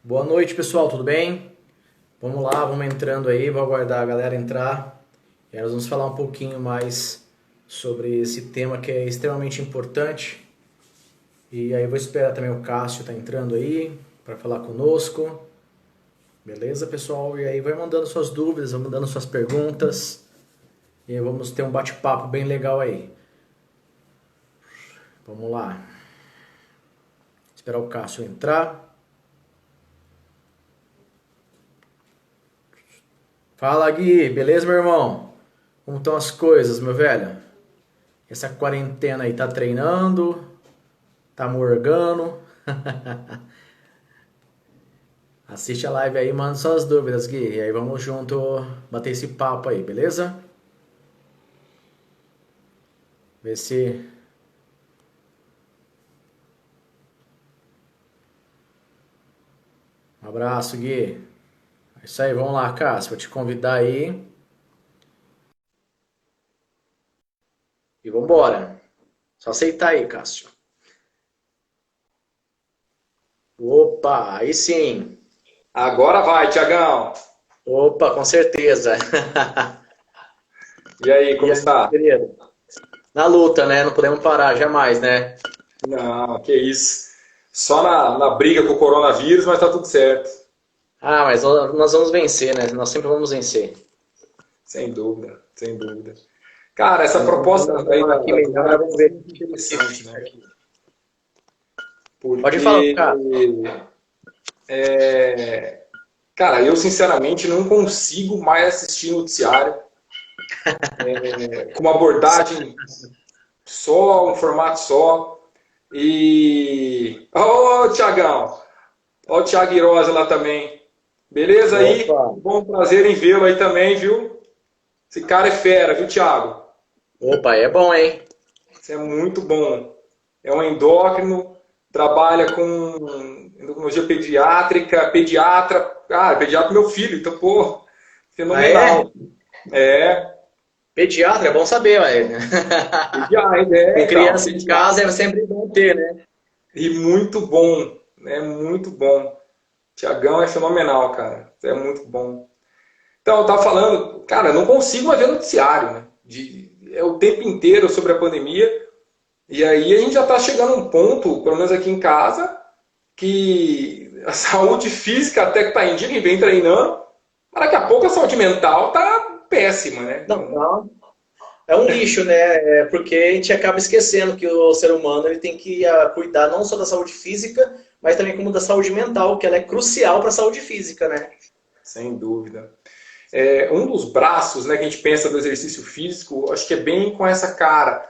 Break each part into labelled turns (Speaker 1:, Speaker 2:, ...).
Speaker 1: Boa noite, pessoal, tudo bem? Vamos lá, vamos entrando aí, vou aguardar a galera entrar. E aí nós vamos falar um pouquinho mais sobre esse tema que é extremamente importante. E aí eu vou esperar também o Cássio tá entrando aí para falar conosco. Beleza, pessoal? E aí vai mandando suas dúvidas, vai mandando suas perguntas. E aí vamos ter um bate-papo bem legal aí. Vamos lá. Esperar o Cássio entrar. Fala, Gui, beleza, meu irmão? Como estão as coisas, meu velho? Essa quarentena aí tá treinando, tá morgando. Assiste a live aí, manda suas dúvidas, Gui. E aí vamos junto bater esse papo aí, beleza? Ver se. Um abraço, Gui. É isso aí, vamos lá, Cássio. Vou te convidar aí. E vambora. Só aceitar aí, Cássio. Opa, aí sim.
Speaker 2: Agora vai, Tiagão.
Speaker 1: Opa, com certeza.
Speaker 2: E aí,
Speaker 1: E
Speaker 2: como
Speaker 1: aí, meu
Speaker 2: está?
Speaker 1: querido? Na luta, né? Não podemos parar jamais, né?
Speaker 2: Não, que isso. Só na briga com o coronavírus, mas tá tudo certo.
Speaker 1: Ah, mas nós vamos vencer, né? Nós sempre vamos vencer.
Speaker 2: Sem dúvida, sem dúvida. Cara, essa
Speaker 1: Vamos
Speaker 2: proposta aí
Speaker 1: arrumar
Speaker 2: da,
Speaker 1: aqui
Speaker 2: da
Speaker 1: melhor,
Speaker 2: primária
Speaker 1: vamos
Speaker 2: é
Speaker 1: ver
Speaker 2: muito
Speaker 1: o que
Speaker 2: interessante,
Speaker 1: fica
Speaker 2: né?
Speaker 1: aqui. Pode falar,
Speaker 2: Porque,
Speaker 1: cara.
Speaker 2: cara, eu sinceramente não consigo mais assistir noticiário com uma abordagem só, um formato só. E. Ô, Tiagão! Ó o Thiago Irosa lá também. Beleza aí?
Speaker 1: Opa,
Speaker 2: Bom prazer em vê-lo aí também, viu? Esse cara é fera, viu, Thiago?
Speaker 1: opa, é bom, hein?
Speaker 2: Isso é muito bom. É um endócrino, trabalha com endocrinologia pediátrica, pediatra. Ah, pediatra é meu filho, então, pô,
Speaker 1: Ah, é?
Speaker 2: fenomenal. É,
Speaker 1: Pediatra, é bom saber, ué.
Speaker 2: pediatra, é,
Speaker 1: Com
Speaker 2: então,
Speaker 1: criança em casa
Speaker 2: pediatra.
Speaker 1: é sempre bom ter, né?
Speaker 2: E muito bom, né? Muito bom. Tiagão é fenomenal, cara. É muito bom. Então, eu estava falando, cara, eu não consigo mais ver noticiário, né? É o tempo inteiro sobre a pandemia. E aí a gente já está chegando a um ponto, pelo menos aqui em casa, que a saúde física até que está em dia, quem vem treinando, mas daqui a pouco a saúde mental tá péssima, né?
Speaker 1: Não,
Speaker 2: Então,
Speaker 1: não. É um lixo, né? É porque a gente acaba esquecendo que o ser humano ele tem que cuidar não só da saúde física, mas também como da saúde mental, que ela é crucial para a saúde física, né?
Speaker 2: sem dúvida. É, um dos braços, né, que a gente pensa do exercício físico, acho que é bem com essa cara.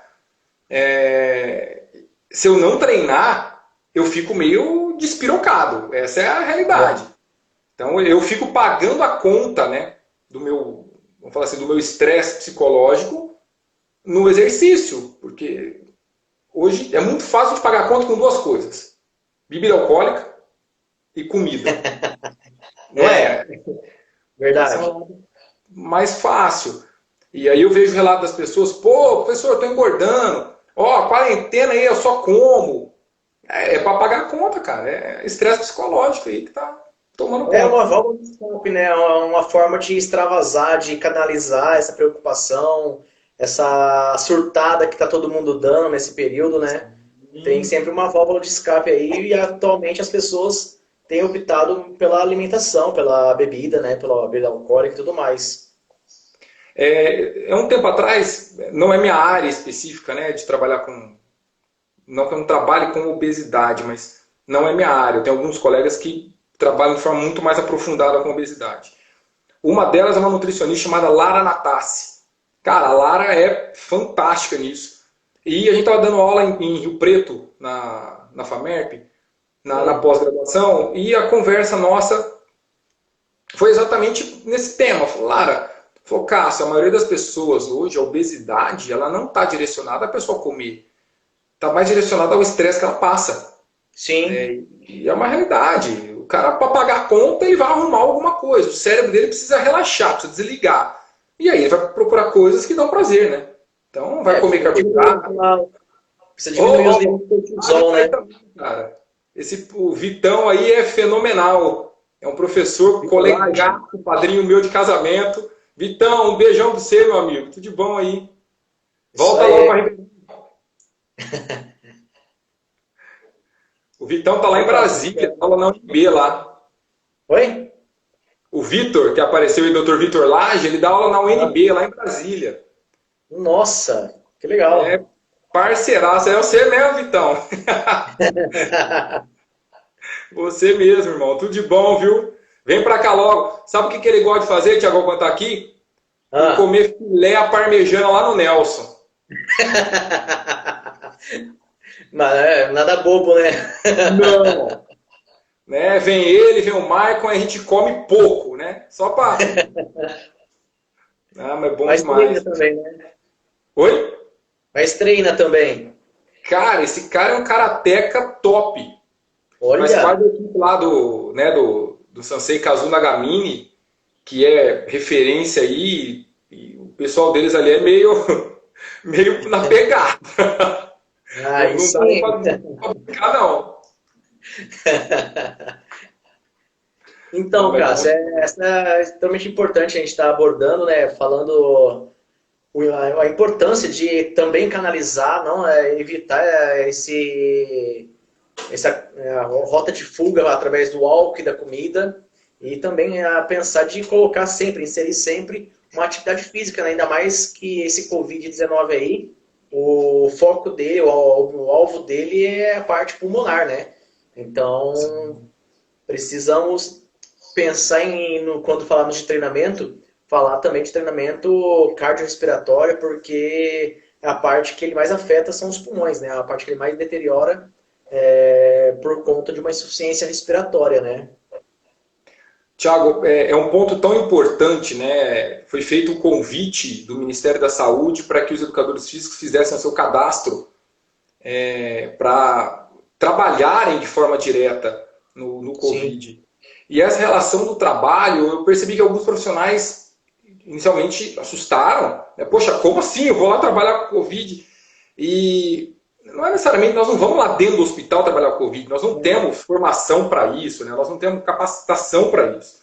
Speaker 2: É, se eu não treinar, eu fico meio despirocado. Essa é a realidade. Então eu fico pagando a conta, né, do meu, vamos falar assim, do meu estresse psicológico no exercício, porque hoje é muito fácil de pagar a conta com duas coisas: bebida alcoólica e comida. Não
Speaker 1: É,
Speaker 2: é? Essa é
Speaker 1: verdade.
Speaker 2: uma mais fácil. E aí eu vejo o relato das pessoas: pô, professor, eu tô engordando. Ó, quarentena aí eu só como. É para pagar a conta, cara. É estresse psicológico aí que tá tomando
Speaker 1: É
Speaker 2: conta.
Speaker 1: uma válvula de escape, né? Uma forma de extravasar, de canalizar essa preocupação, essa surtada que está todo mundo dando nesse período, né? Tem
Speaker 2: Sim.
Speaker 1: sempre uma válvula de escape aí e atualmente as pessoas têm optado pela alimentação, pela bebida, né? Pela bebida alcoólica e tudo mais.
Speaker 2: É um tempo atrás, não é minha área específica, né, de trabalhar com. Não que eu não trabalhe com obesidade, mas não é minha área. Eu tenho alguns colegas que trabalham de forma muito mais aprofundada com obesidade. Uma delas é uma nutricionista chamada Lara Natassi. Cara, a Lara é fantástica nisso. E a gente estava dando aula em Rio Preto, na FAMERP, na
Speaker 1: Hum.
Speaker 2: pós-graduação, e a conversa nossa foi exatamente nesse tema. Falou, Lara, falou, Cássio, a maioria das pessoas hoje, a obesidade, ela não está direcionada à pessoa comer. Está mais direcionada ao estresse que ela passa.
Speaker 1: Sim,
Speaker 2: Né? E é uma realidade. O cara, para pagar a conta, ele vai arrumar alguma coisa. O cérebro dele precisa relaxar, precisa desligar. E aí ele vai procurar coisas que dão prazer, né? Então vai comer
Speaker 1: precisa diminuir,
Speaker 2: carboidrato.
Speaker 1: precisa diminuir os
Speaker 2: Ou
Speaker 1: níveis de
Speaker 2: faz
Speaker 1: cortisol,
Speaker 2: isso aí
Speaker 1: né?
Speaker 2: também, cara. O Vitão aí é fenomenal. É um professor, colega, padrinho meu de casamento. Vitão, um beijão pra você, meu amigo. Tudo de bom aí.
Speaker 1: Isso
Speaker 2: Volta logo
Speaker 1: aí.
Speaker 2: para Ribeirão. O Vitão tá lá em
Speaker 1: Opa,
Speaker 2: Brasília, tá lá na UNB lá.
Speaker 1: oi?
Speaker 2: O Vitor, que apareceu aí, Dr. Vitor Lage, ele dá aula na
Speaker 1: Ah,
Speaker 2: UNB, lá em Brasília.
Speaker 1: nossa, que
Speaker 2: É
Speaker 1: legal.
Speaker 2: parceiraço. É você mesmo, Vitão. Você mesmo, irmão. Tudo de bom, viu? Vem pra cá logo. Sabe o que ele gosta de fazer, Tiago, quando tá aqui? Ir
Speaker 1: Ah.
Speaker 2: comer filé à parmegiana lá no Nelson.
Speaker 1: Mas nada bobo, né?
Speaker 2: Não. Né? Vem ele, vem o Maicon, a gente come pouco, né? Só pra... Ah, mas é bom
Speaker 1: Mas treina
Speaker 2: demais.
Speaker 1: também, né?
Speaker 2: Oi?
Speaker 1: Mas treina também.
Speaker 2: Cara, esse cara é um karateca top. Faz parte
Speaker 1: Olha,
Speaker 2: da equipe lá do Sansei Kazu Nagamine, que é referência aí, e o pessoal deles ali é meio na pegada. Não,
Speaker 1: aí
Speaker 2: não dá
Speaker 1: sim.
Speaker 2: pra brincar, não. Não,
Speaker 1: Então,
Speaker 2: mas é
Speaker 1: Cássio,
Speaker 2: bom.
Speaker 1: essa é extremamente importante a gente estar abordando, né? Falando a importância de também canalizar, não evitar essa rota de fuga através do álcool e da comida e também a pensar de colocar sempre, inserir sempre uma atividade física, né? Ainda mais que esse Covid-19 aí, o foco dele, o alvo dele é a parte pulmonar, né? Então, precisamos pensar quando falamos de treinamento, falar também de treinamento cardiorrespiratório, porque a parte que ele mais afeta são os pulmões, né? A parte que ele mais deteriora por conta de uma insuficiência respiratória, né?
Speaker 2: Tiago, é um ponto tão importante, né? Foi feito um convite do Ministério da Saúde para que os educadores físicos fizessem o seu cadastro para trabalharem de forma direta no
Speaker 1: Sim,
Speaker 2: Covid. E essa relação do trabalho, eu percebi que alguns profissionais inicialmente assustaram. Né? Poxa, como assim? Eu vou lá trabalhar com Covid? E não é necessariamente, nós não vamos lá dentro do hospital trabalhar com Covid, nós não temos formação para isso, né? Nós não temos capacitação para isso.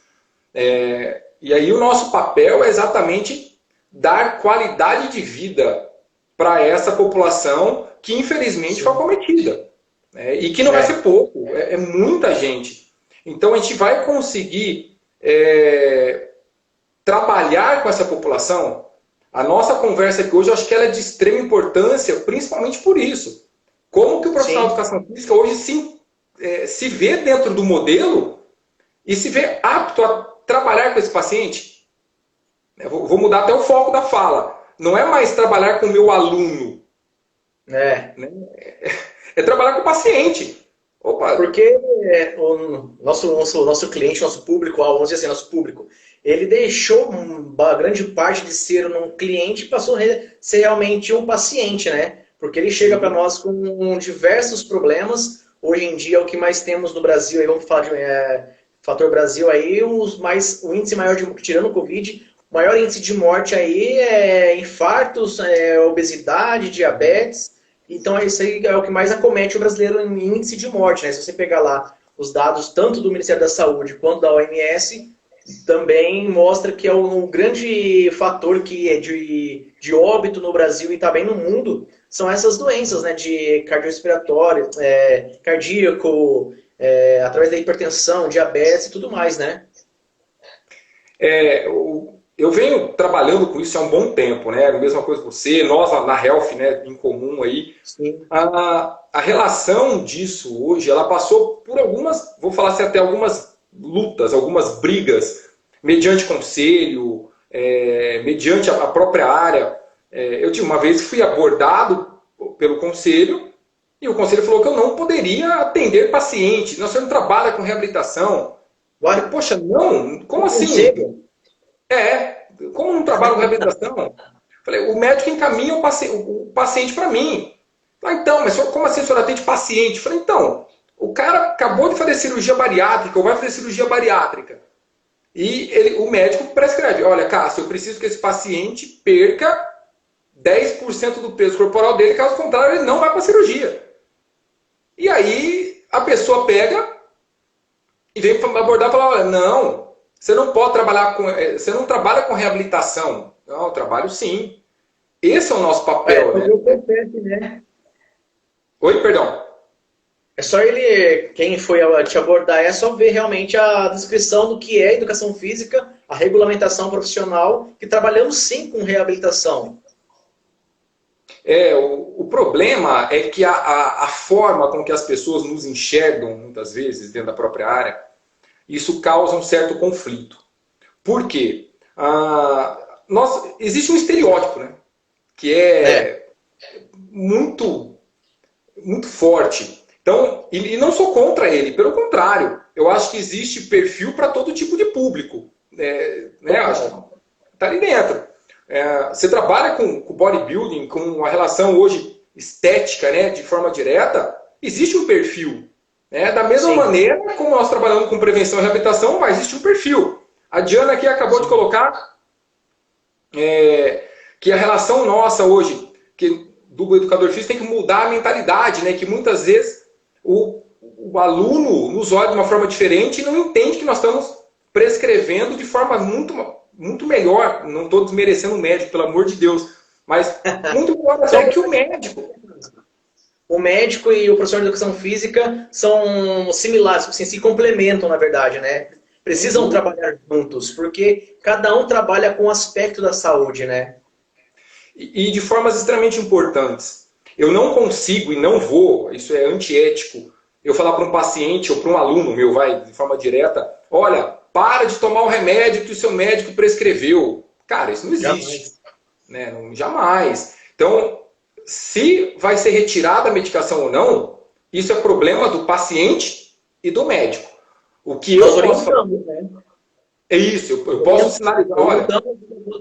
Speaker 2: E aí o nosso papel é exatamente dar qualidade de vida para essa população que infelizmente foi
Speaker 1: sim.
Speaker 2: acometida. Né? E que não vai ser pouco, é muita gente. Então a gente vai conseguir trabalhar com essa população. A nossa conversa aqui hoje, eu acho que ela é de extrema importância, principalmente por isso. Como que o profissional de
Speaker 1: Sim.
Speaker 2: educação física hoje se vê dentro do modelo e se vê apto a trabalhar com esse paciente? Vou mudar até o foco da fala. Não é mais trabalhar com o meu aluno,
Speaker 1: É.
Speaker 2: né? É trabalhar com o paciente. Opa,
Speaker 1: Porque o nosso cliente, nosso público, vamos dizer assim, nosso público, ele deixou uma grande parte de ser um cliente e passou a ser realmente um paciente, né? Porque ele chega para
Speaker 2: sim.
Speaker 1: nós com diversos problemas. Hoje em dia, o que mais temos no Brasil, aí vamos falar de fator Brasil aí, o índice maior tirando o Covid, o maior índice de morte aí é infartos, obesidade, diabetes. Então, isso aí é o que mais acomete o brasileiro em índice de morte, né? Se você pegar lá os dados tanto do Ministério da Saúde quanto da OMS, também mostra que é um grande fator que é de óbito no Brasil e também no mundo são essas doenças, né? De cardiorrespiratório, cardíaco, através da hipertensão, diabetes e tudo mais, né?
Speaker 2: Eu venho trabalhando com isso há um bom tempo, né? A mesma coisa que você, nós na Health, né, em comum aí.
Speaker 1: Sim,
Speaker 2: A relação disso hoje, ela passou por algumas, vou falar assim, até algumas lutas, algumas brigas, mediante conselho, mediante a própria área. Eu tive uma vez que fui abordado pelo conselho e o conselho falou que eu não poderia atender paciente. Não, você não trabalha com reabilitação.
Speaker 1: Ué,
Speaker 2: Falei, poxa, não? Como
Speaker 1: um
Speaker 2: assim?
Speaker 1: conselho?
Speaker 2: Como não trabalho com reabilitação? Falei, o médico encaminha o paciente para mim. Ah, então, mas como assim o senhor atende paciente? Falei, então, o cara acabou de fazer cirurgia bariátrica ou vai fazer cirurgia bariátrica. E o médico prescreve, olha, Cássio, eu preciso que esse paciente perca 10% do peso corporal dele, caso contrário, ele não vai para a cirurgia. E aí, a pessoa pega e vem abordar e falar, olha, não, você não pode trabalhar com... Você não trabalha com reabilitação. Não, eu trabalho sim. Esse é o nosso papel, né?
Speaker 1: O PPF, né?
Speaker 2: Oi, perdão.
Speaker 1: É só ele, quem foi te abordar, é só ver realmente a descrição do que é educação física, a regulamentação profissional, que trabalhamos sim com reabilitação.
Speaker 2: O problema é que a forma com que as pessoas nos enxergam, muitas vezes, dentro da própria área, isso causa um certo conflito. Por quê? Existe um estereótipo, né? Que é muito, muito forte. Então, e não sou contra ele, pelo contrário, eu acho que existe perfil para todo tipo de público. Acho que tá ali dentro. Você trabalha com bodybuilding, com a relação hoje estética, né, de forma direta, existe um perfil. Da mesma maneira como nós trabalhamos com prevenção e reabilitação, mas existe um perfil. A Diana aqui acabou de colocar que a relação nossa hoje, do educador físico, tem que mudar a mentalidade, né, que muitas vezes o aluno nos olha de uma forma diferente e não entende que nós estamos prescrevendo de forma muito, muito melhor. Não estou desmerecendo o médico, pelo amor de Deus, mas muito melhor até que o médico.
Speaker 1: O médico e o professor de educação física são similares, assim, se complementam, na verdade, né? Precisam trabalhar juntos, porque cada um trabalha com um aspecto da saúde, né?
Speaker 2: E de formas extremamente importantes. Eu não consigo e não vou, isso é antiético, eu falar para um paciente ou para um aluno meu, de forma direta, olha, para de tomar o remédio que o seu médico prescreveu. Cara, isso não existe. Jamais. Então, se vai ser retirada a medicação ou não, isso é problema do paciente e do médico. O que eu posso fazer... Né? É isso, eu posso sinalizar, olha...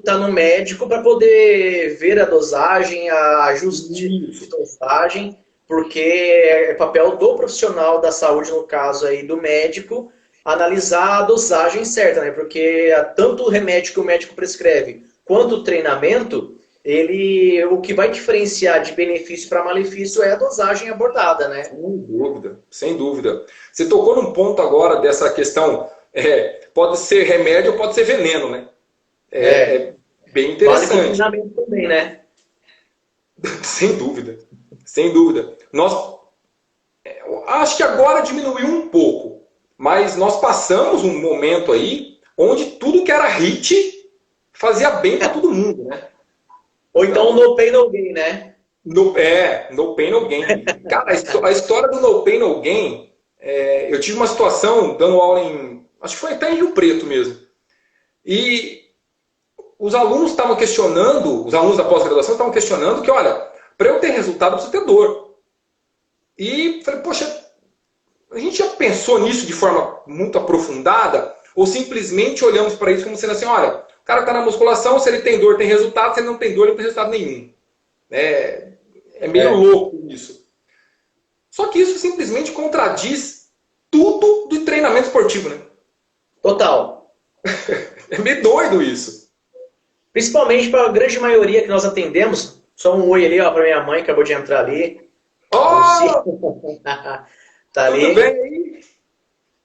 Speaker 1: Tá no médico para poder ver a dosagem, a ajuste de dosagem, porque é papel do profissional da saúde, no caso aí do médico, analisar a dosagem certa, né? Porque tanto o remédio que o médico prescreve, quanto o treinamento, o que vai diferenciar de benefício para malefício é a dosagem abordada, né?
Speaker 2: Sem dúvida, sem dúvida. Você tocou num ponto agora dessa questão, pode ser remédio ou pode ser veneno, né? É bem interessante.
Speaker 1: Vale treinamento também, né?
Speaker 2: Sem dúvida, sem dúvida. Acho que agora diminuiu um pouco, mas nós passamos um momento aí onde tudo que era hit fazia bem para todo mundo, né?
Speaker 1: Ou então no pain, no gain, né?
Speaker 2: No pain, no gain. Cara, a história do no pain, no gain, eu tive uma situação dando aula acho que foi até em Rio Preto mesmo. E os alunos estavam questionando, os alunos da pós-graduação estavam questionando que, olha, para eu ter resultado eu preciso ter dor. E falei, poxa, a gente já pensou nisso de forma muito aprofundada? Ou simplesmente olhamos para isso como sendo assim, olha, o cara está na musculação, se ele tem dor, tem resultado, se ele não tem dor, ele não tem resultado nenhum. É meio louco isso. Só que isso simplesmente contradiz tudo do treinamento esportivo, né?
Speaker 1: Total.
Speaker 2: É meio doido isso.
Speaker 1: Principalmente para a grande maioria que nós atendemos. Só um oi ali, ó, para minha mãe, acabou de entrar ali.
Speaker 2: Oh!
Speaker 1: Tá ali.
Speaker 2: Tudo bem aí?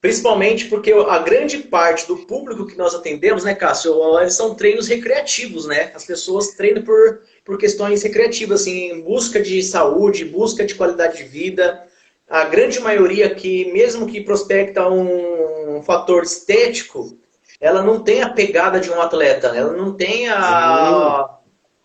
Speaker 1: Principalmente porque a grande parte do público que nós atendemos, né, Cássio, eles são treinos recreativos, né? As pessoas treinam por questões recreativas, assim, em busca de saúde, busca de qualidade de vida. A grande maioria que, mesmo que prospecta um fator estético, ela não tem a pegada de um atleta, né? Ela não tem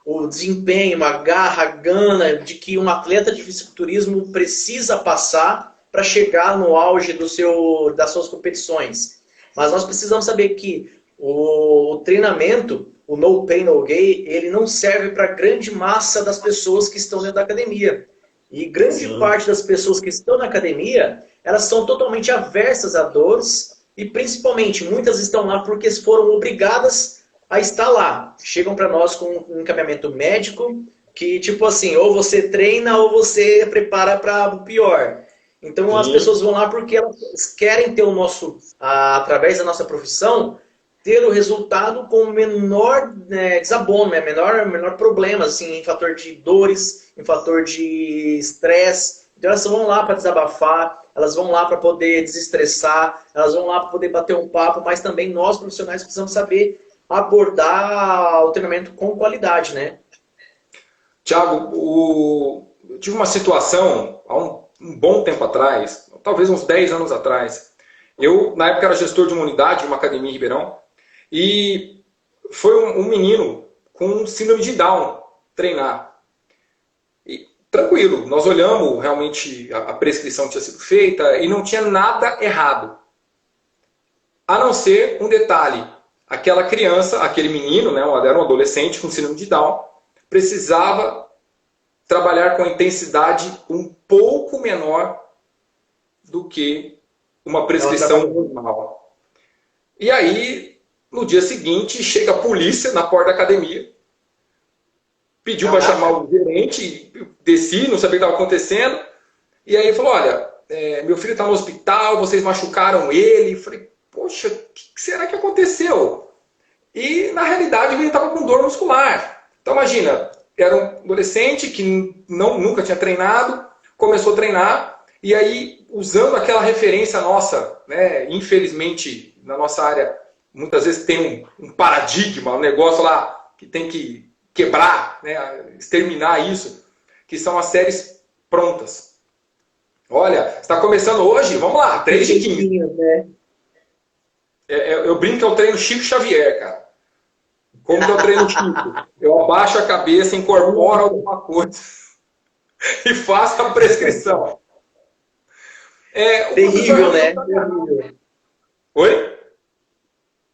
Speaker 1: o desempenho, a garra, a gana de que um atleta de fisiculturismo precisa passar para chegar no auge das suas competições. Mas nós precisamos saber que o treinamento, o no pain, no gain, ele não serve para a grande massa das pessoas que estão dentro da academia. E grande parte das pessoas que estão na academia, elas são totalmente aversas a dores e principalmente muitas estão lá porque foram obrigadas a estar lá. Chegam para nós com um encaminhamento médico que, tipo assim, ou você treina ou você prepara para o pior. Então as pessoas vão lá porque elas querem ter através da nossa profissão, ter o resultado com o menor desabono, menor problema, assim, em fator de dores, em fator de estresse, Então elas vão lá para desabafar, elas vão lá para poder desestressar, elas vão lá para poder bater um papo, mas também nós profissionais precisamos saber abordar o treinamento com qualidade, né?
Speaker 2: Tiago, eu tive uma situação há um bom tempo atrás, talvez uns 10 anos atrás. Eu, na época, era gestor de uma unidade, de uma academia em Ribeirão, e foi um menino com síndrome de Down treinar. E, tranquilo, nós olhamos, realmente a prescrição tinha sido feita e não tinha nada errado. A não ser um detalhe, aquela criança, aquele menino, né, era um adolescente com síndrome de Down, precisava trabalhar com a intensidade um pouco menor do que uma prescrição normal. E aí, no dia seguinte, chega a polícia na porta da academia, pediu para chamar o gerente, desci, não sabia o que estava acontecendo, e aí falou, olha, meu filho está no hospital, vocês machucaram ele. Eu falei, poxa, o que será que aconteceu? E, na realidade, ele estava com dor muscular. Então, imagina, era um adolescente que nunca tinha treinado, começou a treinar, e aí, usando aquela referência nossa, né, infelizmente, na nossa área, muitas vezes tem um paradigma, um negócio lá que tem que quebrar, né, exterminar isso, que são as séries prontas. Olha, está começando hoje, vamos lá, 3 de 15. Né? Eu brinco que é o treino Chico Xavier, cara. Como que eu treino Chico? Eu abaixo a cabeça, incorporo alguma coisa e faço a prescrição.
Speaker 1: Terrível, né? Terrível.
Speaker 2: Oi?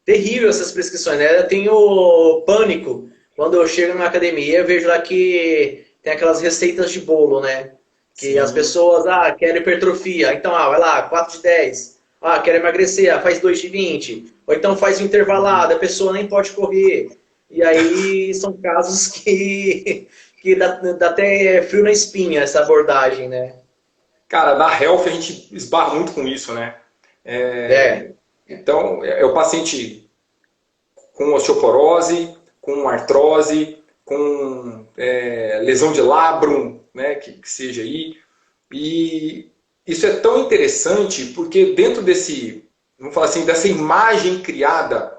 Speaker 1: Terrível essas prescrições, né? Eu tenho pânico. Quando eu chego na academia, eu vejo lá que tem aquelas receitas de bolo, né? Que Sim. As pessoas, querem hipertrofia. Então, vai lá, 4 de 10. Quer emagrecer, faz 2 de 20. Ou então faz um intervalado, a pessoa nem pode correr. E aí são casos que dá até frio na espinha essa abordagem, né?
Speaker 2: Cara, na Health a gente esbarra muito com isso, né? Então, é o paciente com osteoporose, com artrose, com lesão de labrum, né, que seja aí. E isso é tão interessante porque dentro vamos falar assim, dessa imagem criada,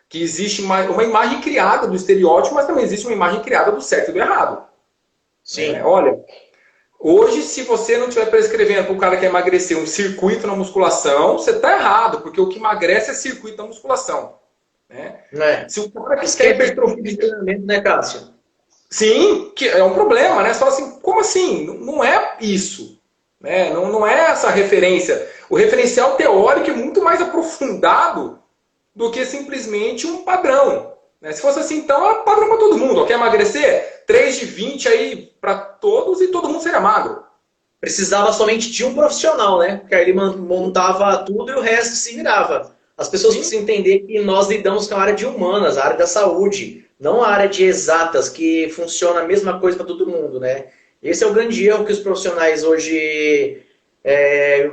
Speaker 2: que existe uma imagem criada do estereótipo, mas também existe uma imagem criada do certo e do errado.
Speaker 1: Sim.
Speaker 2: Olha, hoje, se você não estiver prescrevendo para o cara que quer emagrecer um circuito na musculação, você está errado, porque o que emagrece é circuito na musculação. Né? Se o cara que quer hipertrofia de treinamento,
Speaker 1: né, Cássio?
Speaker 2: Sim, que é um problema, né? Você fala assim, como assim? Não é isso. Né? Não é essa referência. O referencial teórico é muito mais aprofundado do que simplesmente um padrão. Né? Se fosse assim, então é padrão para todo mundo. Quer emagrecer? 3 de 20 aí para todos e todo mundo seria magro.
Speaker 1: Precisava somente de um profissional, né? Porque aí ele montava tudo e o resto se virava. As pessoas precisam entender que nós lidamos com a área de humanas, a área da saúde, não a área de exatas, que funciona a mesma coisa para todo mundo, né? Esse é o grande erro que os profissionais hoje...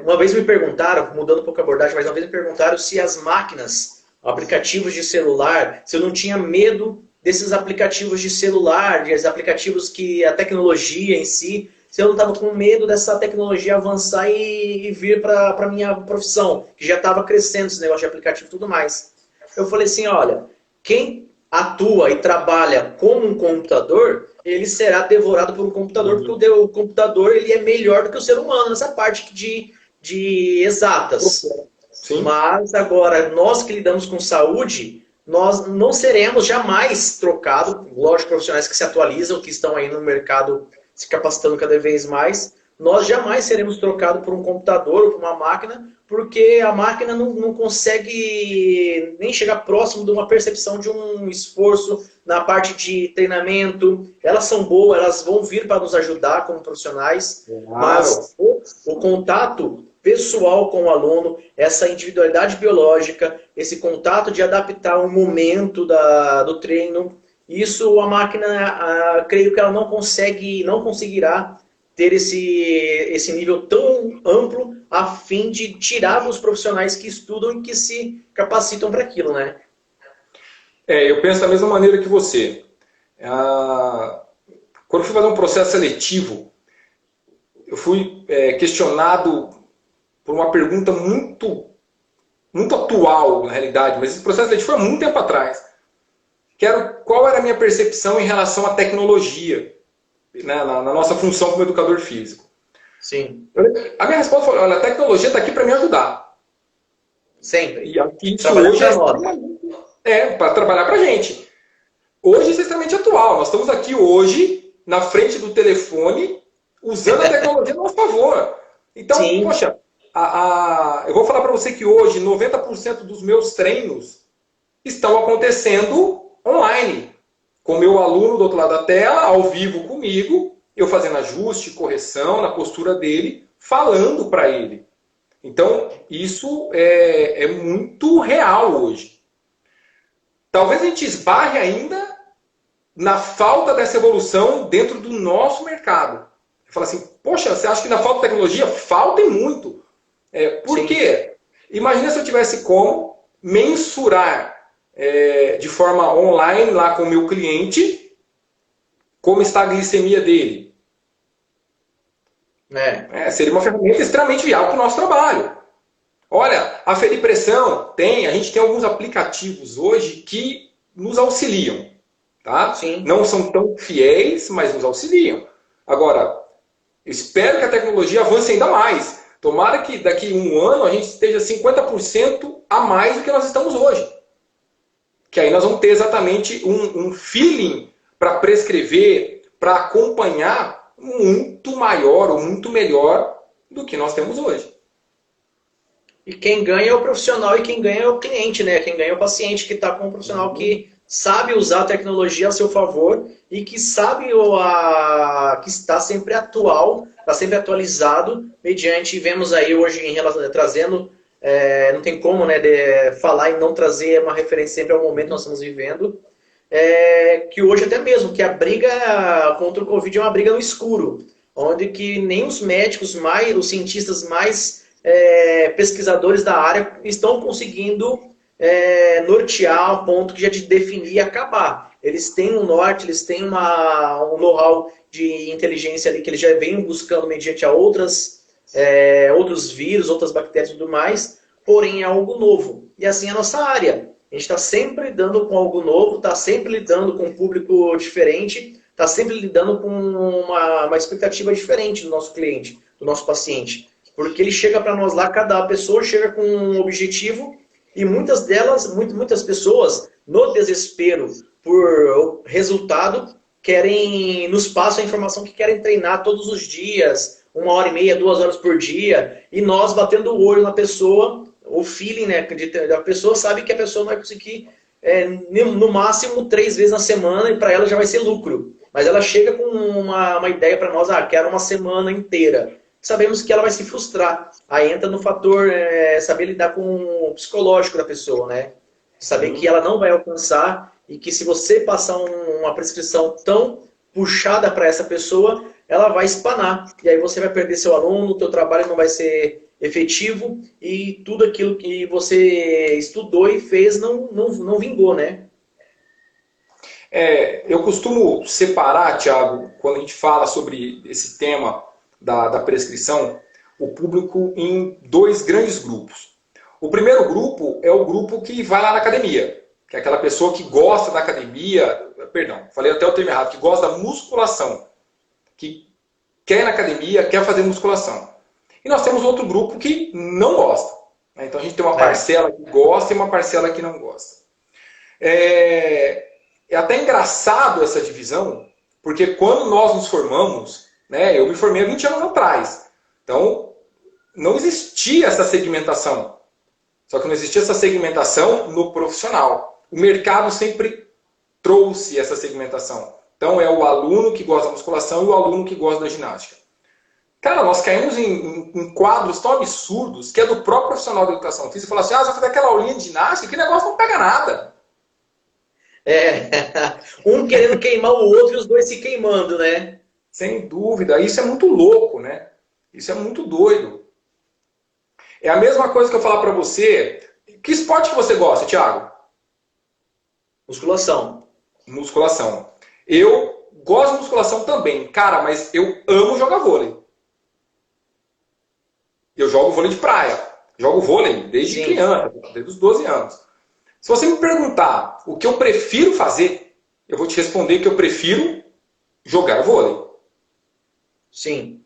Speaker 1: uma vez me perguntaram, mudando um pouco a abordagem, mas uma vez me perguntaram se as máquinas, aplicativos de celular, se eu não tinha medo desses aplicativos de celular, desses aplicativos que a tecnologia em si, se eu não estava com medo dessa tecnologia avançar e vir para a minha profissão, que já estava crescendo esse negócio de aplicativo e tudo mais. Eu falei assim, olha, quem atua e trabalha como um computador, ele será devorado por um computador, porque o computador ele é melhor do que o ser humano nessa parte de exatas. Sim. Mas agora, nós que lidamos com saúde, nós não seremos jamais trocados, lógico, profissionais que se atualizam, que estão aí no mercado se capacitando cada vez mais, nós jamais seremos trocados por um computador ou por uma máquina, porque a máquina não consegue nem chegar próximo de uma percepção de um esforço na parte de treinamento. Elas são boas, elas vão vir para nos ajudar como profissionais, mas o contato pessoal com o aluno, essa individualidade biológica, esse contato de adaptar o momento do treino, isso a máquina, creio que ela não conseguirá ter esse nível tão amplo a fim de tirar dos profissionais que estudam e que se capacitam para aquilo, né?
Speaker 2: Eu penso da mesma maneira que você. Quando eu fui fazer um processo seletivo, eu fui questionado por uma pergunta muito atual, na realidade, mas esse processo seletivo foi há muito tempo atrás. Qual era a minha percepção em relação à tecnologia, né, na nossa função como educador físico.
Speaker 1: Sim.
Speaker 2: A minha resposta foi, olha, a tecnologia está aqui para me ajudar.
Speaker 1: Sempre.
Speaker 2: E isso hoje para trabalhar para a gente. Hoje isso é extremamente atual. Nós estamos aqui hoje, na frente do telefone, usando a tecnologia a nosso favor. Então, sim. Poxa, eu vou falar para você que hoje 90% dos meus treinos estão acontecendo online. Com o meu aluno do outro lado da tela, ao vivo comigo, eu fazendo ajuste, correção na postura dele, falando para ele. Então, isso é muito real hoje. Talvez a gente esbarre ainda na falta dessa evolução dentro do nosso mercado. Fala assim, poxa, você acha que na falta de tecnologia? Falta e muito. Por quê? Imagina se eu tivesse como mensurar de forma online lá com o meu cliente como está a glicemia dele. Seria uma ferramenta extremamente viável para o nosso trabalho. Olha, aferir pressão, a gente tem alguns aplicativos hoje que nos auxiliam. Tá?
Speaker 1: Sim.
Speaker 2: Não são tão fiéis, mas nos auxiliam. Agora, espero que a tecnologia avance ainda mais. Tomara que daqui a um ano a gente esteja 50% a mais do que nós estamos hoje. Que aí nós vamos ter exatamente um feeling para prescrever, para acompanhar muito maior ou muito melhor do que nós temos hoje.
Speaker 1: E quem ganha é o profissional e quem ganha é o cliente, né? Quem ganha é o paciente que está com um profissional que sabe usar a tecnologia a seu favor e que sabe que está sempre atual, está sempre atualizado, mediante, vemos aí hoje trazendo, não tem como, né, falar e não trazer uma referência sempre ao momento que nós estamos vivendo, que hoje até mesmo, que a briga contra o Covid é uma briga no escuro, onde que nem os médicos, os cientistas mais pesquisadores da área estão conseguindo nortear ao ponto que já de definir e acabar. Eles têm um norte, eles têm um know-how de inteligência ali que eles já vêm buscando mediante a outros vírus, outras bactérias e tudo mais, porém é algo novo. E assim é a nossa área. A gente está sempre lidando com algo novo, está sempre lidando com um público diferente, está sempre lidando com uma expectativa diferente do nosso cliente, do nosso paciente. Porque ele chega para nós lá, cada pessoa chega com um objetivo. E muitas pessoas, no desespero por resultado, nos passam a informação que querem treinar todos os dias, 1h30, 2 horas por dia, e nós batendo o olho na pessoa, o feeling, né, da pessoa sabe que a pessoa não vai conseguir, no máximo 3 vezes na semana, e para ela já vai ser lucro. Mas ela chega com uma ideia para nós, quero uma semana inteira. Sabemos que ela vai se frustrar. Aí entra no fator saber lidar com o psicológico da pessoa, né? Saber que ela não vai alcançar e que se você passar uma prescrição tão puxada para essa pessoa, ela vai espanar. E aí você vai perder seu aluno, o teu trabalho não vai ser efetivo e tudo aquilo que você estudou e fez não vingou, né?
Speaker 2: Eu costumo separar, Thiago, quando a gente fala sobre esse tema da prescrição, o público em 2 grandes grupos. O primeiro grupo é o grupo que vai lá na academia, que é aquela pessoa que gosta da academia, perdão, falei até o termo errado, que gosta da musculação, que quer ir na academia, quer fazer musculação. E nós temos outro grupo que não gosta. Então a gente tem uma parcela que gosta e uma parcela que não gosta. É até engraçado essa divisão, porque quando nós nos formamos, eu me formei há 20 anos atrás. Então, não existia essa segmentação. Só que não existia essa segmentação no profissional. O mercado sempre trouxe essa segmentação. Então, é o aluno que gosta da musculação e o aluno que gosta da ginástica. Cara, nós caímos em quadros tão absurdos que é do próprio profissional da educação física. Fala assim, você vai fazer aquela aulinha de ginástica, que negócio não pega nada.
Speaker 1: Um querendo queimar o outro e os dois se queimando, né?
Speaker 2: Sem dúvida. Isso é muito louco, né? Isso é muito doido. É a mesma coisa que eu falar para você. Que esporte que você gosta, Thiago?
Speaker 1: Musculação.
Speaker 2: Musculação. Eu gosto de musculação também. Cara, mas eu amo jogar vôlei. Eu jogo vôlei de praia. Jogo vôlei desde criança, desde os 12 anos. Se você me perguntar o que eu prefiro fazer, eu vou te responder que eu prefiro jogar vôlei.
Speaker 1: Sim.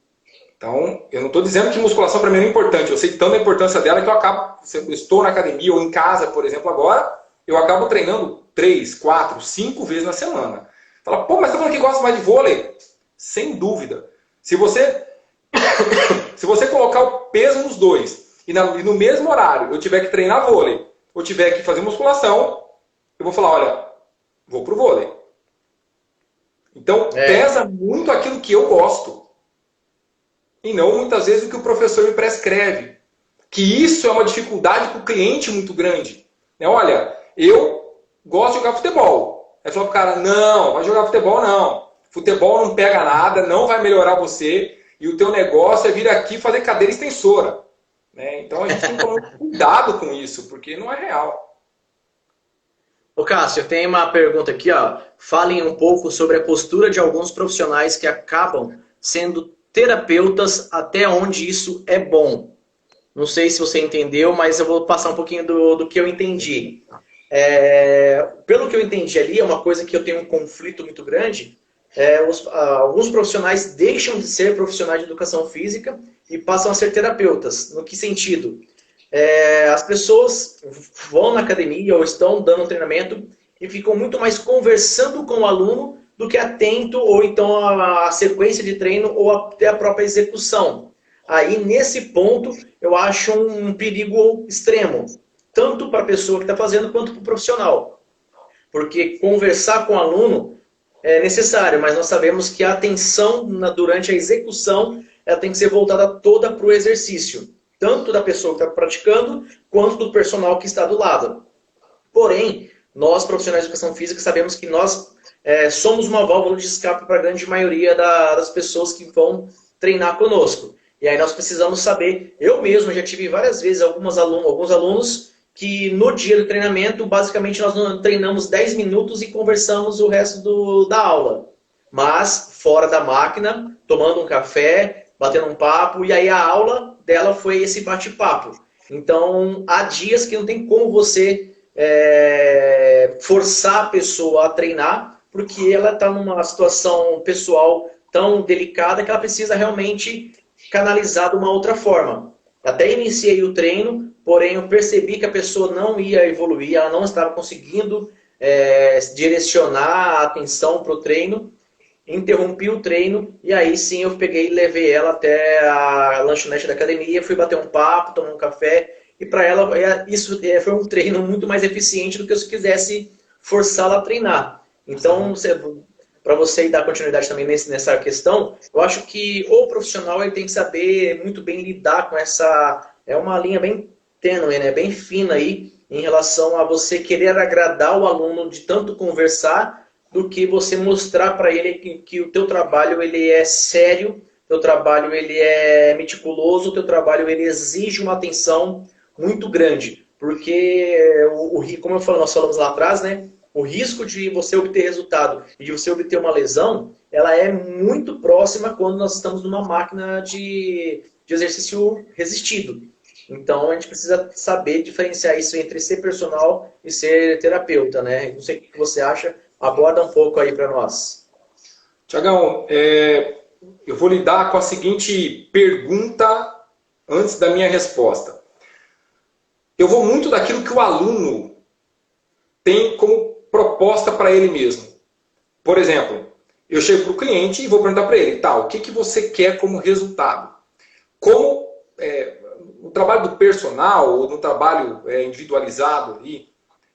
Speaker 2: Então, eu não estou dizendo que musculação para mim não é importante. Eu sei tanto a importância dela que eu acabo, se eu estou na academia ou em casa, por exemplo, agora, eu acabo treinando 3, 4, 5 vezes na semana. Fala, pô, mas você tá falando que gosta mais de vôlei? Sem dúvida. Se você, se você colocar o peso nos dois e no mesmo horário eu tiver que treinar vôlei ou tiver que fazer musculação, eu vou falar, olha, vou pro vôlei. Então, pesa muito aquilo que eu gosto. E não muitas vezes o que o professor me prescreve. Que isso é uma dificuldade para o cliente muito grande. Olha, eu gosto de jogar futebol. Aí falou pro cara, não, vai jogar futebol não. Futebol não pega nada, não vai melhorar você. E o teu negócio é vir aqui fazer cadeira extensora. Então a gente tem que tomar cuidado com isso, porque não é real.
Speaker 1: Ô Cássio, tem uma pergunta aqui, ó. Falem um pouco sobre a postura de alguns profissionais que acabam sendo terapeutas, até onde isso é bom. Não sei se você entendeu, mas eu vou passar um pouquinho do que eu entendi. Pelo que eu entendi ali, é uma coisa que eu tenho um conflito muito grande. Alguns profissionais deixam de ser profissionais de educação física e passam a ser terapeutas. No que sentido? As pessoas vão na academia ou estão dando um treinamento e ficam muito mais conversando com o aluno do que atento, ou então a sequência de treino, ou até a própria execução. Aí, nesse ponto, eu acho um perigo extremo, tanto para a pessoa que está fazendo, quanto para o profissional. Porque conversar com o aluno é necessário, mas nós sabemos que a atenção durante a execução ela tem que ser voltada toda para o exercício, tanto da pessoa que está praticando, quanto do personal que está do lado. Porém, nós, profissionais de educação física, sabemos que nós somos uma válvula de escape para a grande maioria das pessoas que vão treinar conosco. E aí nós precisamos saber, eu mesmo já tive várias vezes alguns alunos que no dia do treinamento, basicamente nós treinamos 10 minutos e conversamos o resto da aula. Mas fora da máquina, tomando um café, batendo um papo, e aí a aula dela foi esse bate-papo. Então, há dias que não tem como você forçar a pessoa a treinar, porque ela está numa situação pessoal tão delicada que ela precisa realmente canalizar de uma outra forma. Até iniciei o treino, porém eu percebi que a pessoa não ia evoluir, ela não estava conseguindo direcionar a atenção para o treino, interrompi o treino e aí sim eu peguei e levei ela até a lanchonete da academia, fui bater um papo, tomar um café, e para ela isso foi um treino muito mais eficiente do que se eu quisesse forçá-la a treinar. Então, para você dar continuidade também nessa questão, eu acho que o profissional ele tem que saber muito bem lidar com essa... É uma linha bem tênue, né? Bem fina aí, em relação a você querer agradar o aluno de tanto conversar, do que você mostrar para ele que o teu trabalho ele é sério, o teu trabalho ele é meticuloso, o teu trabalho ele exige uma atenção muito grande. Porque, como nós falamos lá atrás, né? O risco de você obter resultado e de você obter uma lesão, ela é muito próxima quando nós estamos numa máquina de exercício resistido. Então, a gente precisa saber diferenciar isso entre ser personal e ser terapeuta, né? Não sei o que você acha, aborda um pouco aí para nós.
Speaker 2: Tiagão, eu vou lidar com a seguinte pergunta antes da minha resposta. Eu vou muito daquilo que o aluno tem como proposta para ele mesmo. Por exemplo, eu chego para o cliente e vou perguntar para ele, o que você quer como resultado? Como o trabalho do personal ou no trabalho individualizado ali,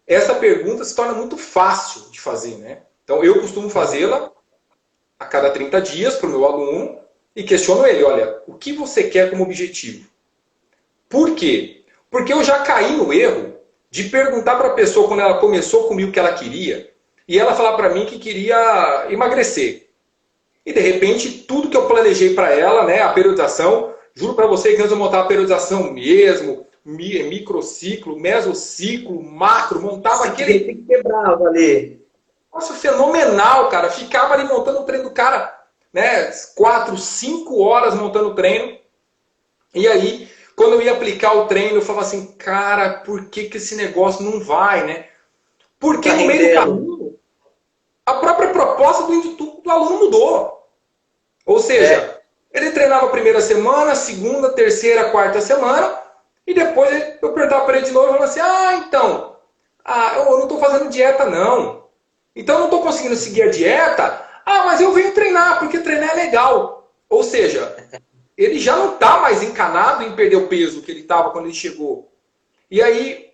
Speaker 2: essa pergunta se torna muito fácil de fazer, né? Então eu costumo fazê-la a cada 30 dias para o meu aluno e questiono ele, olha, o que você quer como objetivo? Por quê? Porque eu já caí no erro de perguntar para a pessoa quando ela começou comigo o que ela queria, e ela falar para mim que queria emagrecer. E de repente, tudo que eu planejei para ela, né, a periodização, juro para você que antes eu montava a periodização mesmo, microciclo, mesociclo, macro, montava aquele...
Speaker 1: Tem que quebrava ali.
Speaker 2: Nossa, fenomenal, cara. Ficava ali montando o treino do cara, né, 4, 5 horas montando o treino. E aí, quando eu ia aplicar o treino, eu falava assim, cara, por que que esse negócio não vai, né? Porque no meio do caminho, a própria proposta do aluno mudou. Ou seja, ele treinava a primeira semana, segunda, terceira, quarta semana, e depois eu perguntava para ele de novo e falava assim, eu não estou fazendo dieta não. Então eu não estou conseguindo seguir a dieta, mas eu venho treinar, porque treinar é legal. Ou seja, ele já não está mais encanado em perder o peso que ele estava quando ele chegou. E aí,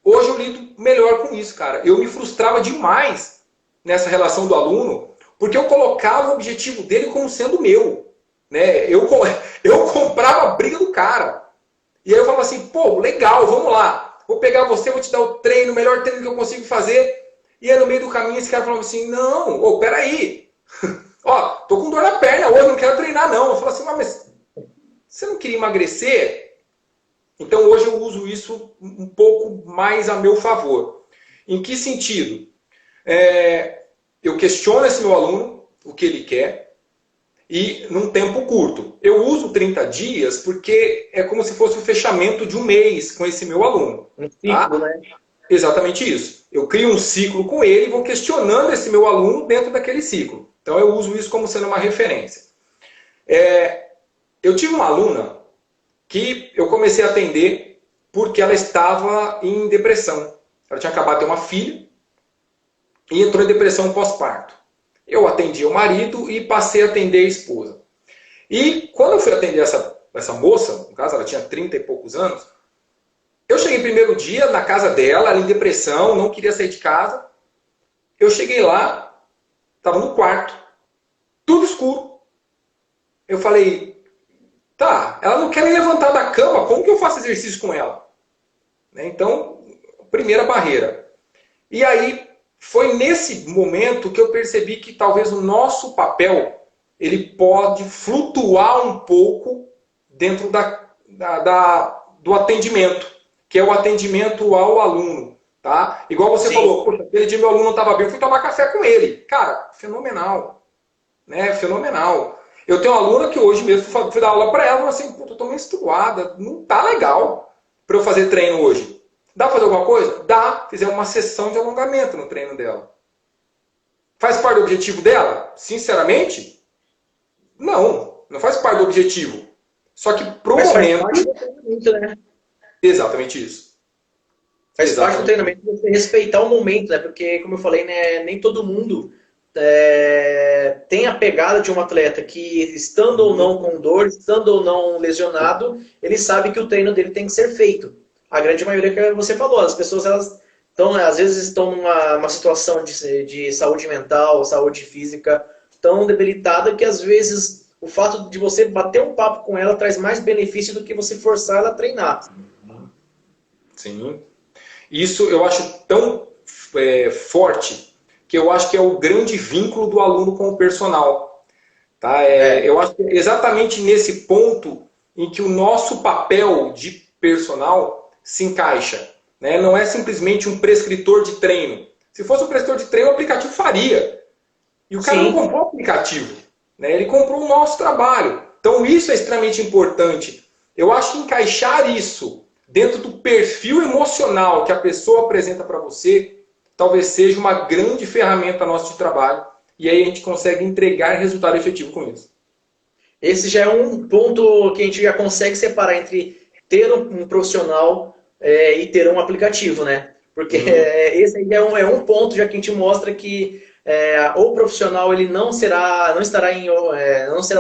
Speaker 2: hoje eu lido melhor com isso, cara. Eu me frustrava demais nessa relação do aluno, porque eu colocava o objetivo dele como sendo meu. Né? Eu comprava a briga do cara. E aí eu falava assim, pô, legal, vamos lá. Vou pegar você, vou te dar o treino, o melhor treino que eu consigo fazer. E aí no meio do caminho esse cara falava assim, não, peraí. Ó, tô com dor na perna hoje, não quero treinar não. Eu falava assim, mas você não queria emagrecer? Então hoje eu uso isso um pouco mais a meu favor. Em que sentido? Eu questiono esse meu aluno, o que ele quer, e num tempo curto. Eu uso 30 dias porque é como se fosse o fechamento de um mês com esse meu aluno.
Speaker 1: Um ciclo, né?
Speaker 2: Exatamente isso. Eu crio um ciclo com ele e vou questionando esse meu aluno dentro daquele ciclo. Então eu uso isso como sendo uma referência. Eu tive uma aluna que eu comecei a atender porque ela estava em depressão. Ela tinha acabado de ter uma filha e entrou em depressão pós-parto. Eu atendi o marido e passei a atender a esposa. E quando eu fui atender essa moça, no caso ela tinha 30 e poucos anos, eu cheguei primeiro dia na casa dela, ela em depressão, não queria sair de casa. Eu cheguei lá, estava no quarto, tudo escuro. Eu falei, tá, ela não quer me levantar da cama, como que eu faço exercício com ela? Então, primeira barreira. E aí, foi nesse momento que eu percebi que talvez o nosso papel, ele pode flutuar um pouco dentro do atendimento, que é o atendimento ao aluno. Tá? Igual você falou, poxa, aquele dia meu aluno não estava bem, eu fui tomar café com ele. Cara, fenomenal. Né? Fenomenal. Eu tenho uma aluna que hoje mesmo fui dar aula para ela e falei assim, eu estou menstruada, não tá legal para eu fazer treino hoje. Dá para fazer alguma coisa? Dá. Fizemos uma sessão de alongamento no treino dela. Faz parte do objetivo dela? Sinceramente, não. Não faz parte do objetivo. Só que pro momento... Faz parte do treinamento, né? Exatamente isso.
Speaker 1: Faz parte do treinamento você respeitar o momento, né? Porque, como eu falei, né, nem todo mundo tem a pegada de um atleta que, estando ou não com dor, estando ou não lesionado, ele sabe que o treino dele tem que ser feito. A grande maioria que você falou, as pessoas elas às vezes estão numa situação de saúde mental, saúde física tão debilitada que às vezes o fato de você bater um papo com ela traz mais benefício do que você forçar ela a treinar.
Speaker 2: Sim. Isso eu acho tão forte que eu acho que é o grande vínculo do aluno com o personal. Tá? Eu acho que é exatamente nesse ponto em que o nosso papel de personal se encaixa. Né? Não é simplesmente um prescritor de treino. Se fosse um prescritor de treino, o aplicativo faria. E o cara não comprou o aplicativo. Né? Ele comprou o nosso trabalho. Então isso é extremamente importante. Eu acho que encaixar isso dentro do perfil emocional que a pessoa apresenta para você, talvez seja uma grande ferramenta nossa de trabalho. E aí a gente consegue entregar resultado efetivo com isso.
Speaker 1: Esse já é um ponto que a gente já consegue separar entre ter um profissional e ter um aplicativo, né? Porque esse aí é um ponto já que a gente mostra que o profissional ele não será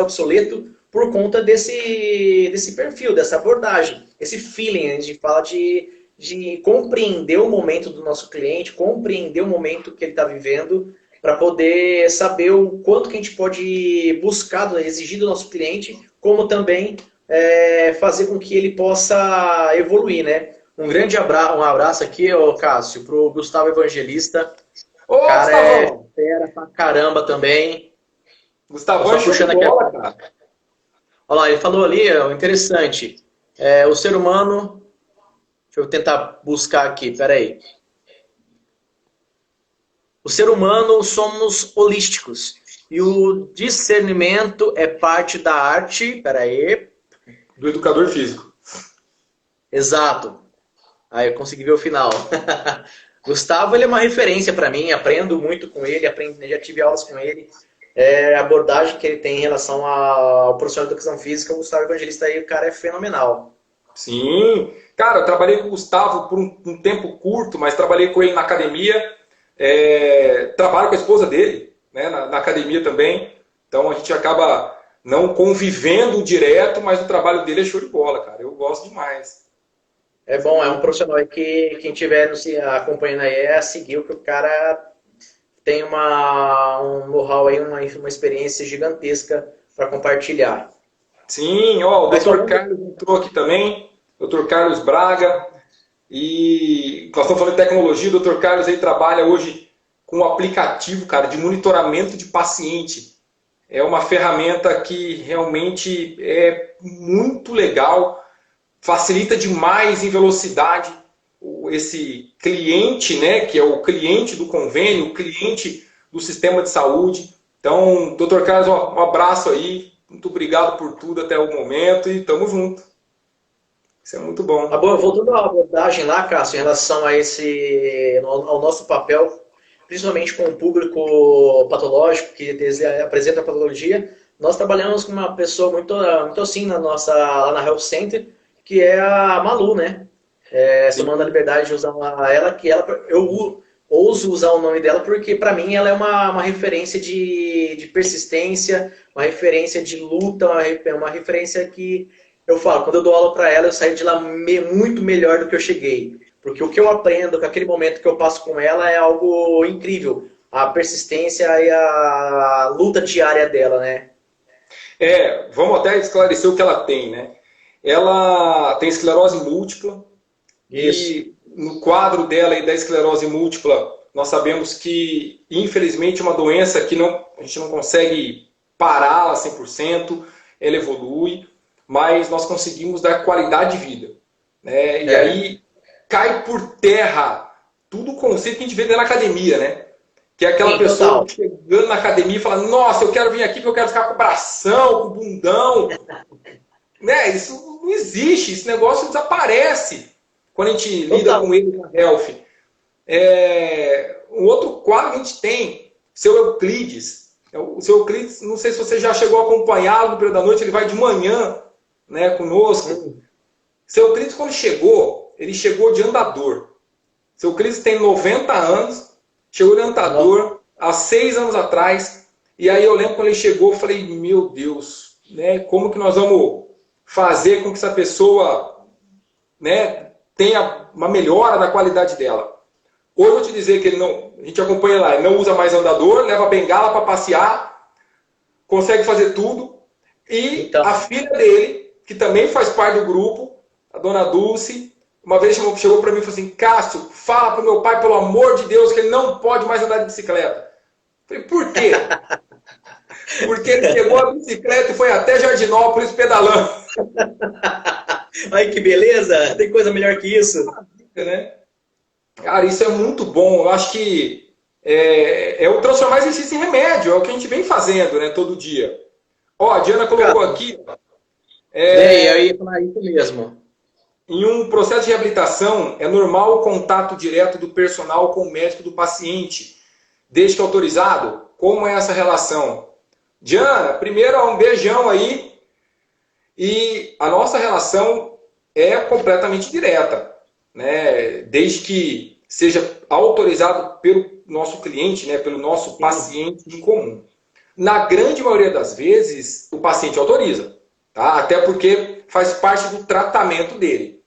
Speaker 1: obsoleto por conta desse perfil, dessa abordagem, esse feeling. A gente fala de compreender o momento do nosso cliente, compreender o momento que ele está vivendo, para poder saber o quanto que a gente pode buscar, exigir do nosso cliente, como também fazer com que ele possa evoluir, né? Um abraço aqui, Cássio, para o Gustavo Evangelista.
Speaker 2: Ô,
Speaker 1: cara, é fera pra caramba também.
Speaker 2: Gustavo, puxando aqui bola, cara.
Speaker 1: Olha lá, ele falou ali, interessante. O ser humano... Deixa eu tentar buscar aqui, peraí. O ser humano somos holísticos. E o discernimento é parte da arte... Peraí.
Speaker 2: Do educador físico.
Speaker 1: Exato. Aí eu consegui ver o final. Gustavo, ele é uma referência para mim, aprendo muito com ele, já tive aulas com ele. A abordagem que ele tem em relação ao professor de educação física, o Gustavo Evangelista aí, o cara é fenomenal.
Speaker 2: Sim, cara, eu trabalhei com o Gustavo por um tempo curto, mas trabalhei com ele na academia, trabalho com a esposa dele, né, na academia também, então a gente acaba não convivendo direto, mas o trabalho dele é show de bola, cara, eu gosto demais.
Speaker 1: É bom, é um profissional aí que quem estiver acompanhando aí é seguir o que o cara tem um know-how aí, uma experiência gigantesca para compartilhar.
Speaker 2: Sim, ó, o
Speaker 1: Mas
Speaker 2: Dr.
Speaker 1: falando.
Speaker 2: Carlos entrou aqui também, Dr. Carlos Braga, e nós estamos falando de tecnologia, o Dr. Carlos aí trabalha hoje com um aplicativo, cara, de monitoramento de paciente. É uma ferramenta que realmente é muito legal, facilita demais em velocidade esse cliente, né, que é o cliente do convênio, o cliente do sistema de saúde. Então, doutor Carlos, um abraço aí, muito obrigado por tudo até o momento e tamo junto. Isso é muito bom.
Speaker 1: Voltando à abordagem lá, Cássio, em relação a ao nosso papel, principalmente com o público patológico que apresenta a patologia, nós trabalhamos com uma pessoa muito assim lá na Health Center, que é a Malu, né? Tomando a liberdade de usar eu ouso usar o nome dela porque para mim ela é uma referência de persistência, uma referência de luta, uma referência que eu falo, quando eu dou aula para ela, eu saio de lá muito melhor do que eu cheguei. Porque o que eu aprendo com aquele momento que eu passo com ela é algo incrível. A persistência e a luta diária dela, né?
Speaker 2: Vamos até esclarecer o que ela tem, né? Ela tem esclerose múltipla,
Speaker 1: Isso.
Speaker 2: e no quadro dela e da esclerose múltipla, nós sabemos que, infelizmente, é uma doença que a gente não consegue pará-la 100%, ela evolui, mas nós conseguimos dar qualidade de vida. Né? E aí cai por terra tudo o conceito que a gente vê dentro da academia, né? Que é aquela pessoa chegando na academia e falando, nossa, eu quero vir aqui porque eu quero ficar com o bração, com o bundão. Né? Isso não existe, esse negócio desaparece quando a gente lida com ele na Health. Um outro quadro que a gente tem, seu Euclides. O seu Euclides, não sei se você já chegou a acompanhá-lo no período da noite, ele vai de manhã, né, conosco. Seu Euclides, quando chegou, ele chegou de andador. Seu Euclides tem 90 anos, chegou de andador há 6 anos atrás. E aí eu lembro quando ele chegou, eu falei, meu Deus, né, como que nós vamos fazer com que essa pessoa, né, tenha uma melhora da qualidade dela. Hoje eu vou te dizer que a gente acompanha lá, ele não usa mais andador, leva bengala para passear, consegue fazer tudo. E então, a filha dele, que também faz parte do grupo, a dona Dulce, uma vez chegou para mim e falou assim, Cássio, fala para o meu pai, pelo amor de Deus, que ele não pode mais andar de bicicleta. Eu falei, por quê? Porque ele pegou a bicicleta e foi até Jardinópolis pedalando.
Speaker 1: Ai, que beleza! Tem coisa melhor que isso?
Speaker 2: Né? Cara, isso é muito bom. Eu acho que é o transformar exercício em remédio. É o que a gente vem fazendo, né, todo dia. Ó, a Diana colocou aqui.
Speaker 1: Eu ia falar isso mesmo.
Speaker 2: Em um processo de reabilitação, é normal o contato direto do personal com o médico do paciente, desde que autorizado? Como é essa relação? Diana, primeiro, um beijão aí. E a nossa relação é completamente direta, né? Desde que seja autorizado pelo nosso cliente, né? Pelo nosso paciente em comum. Na grande maioria das vezes, o paciente autoriza, tá? Até porque faz parte do tratamento dele.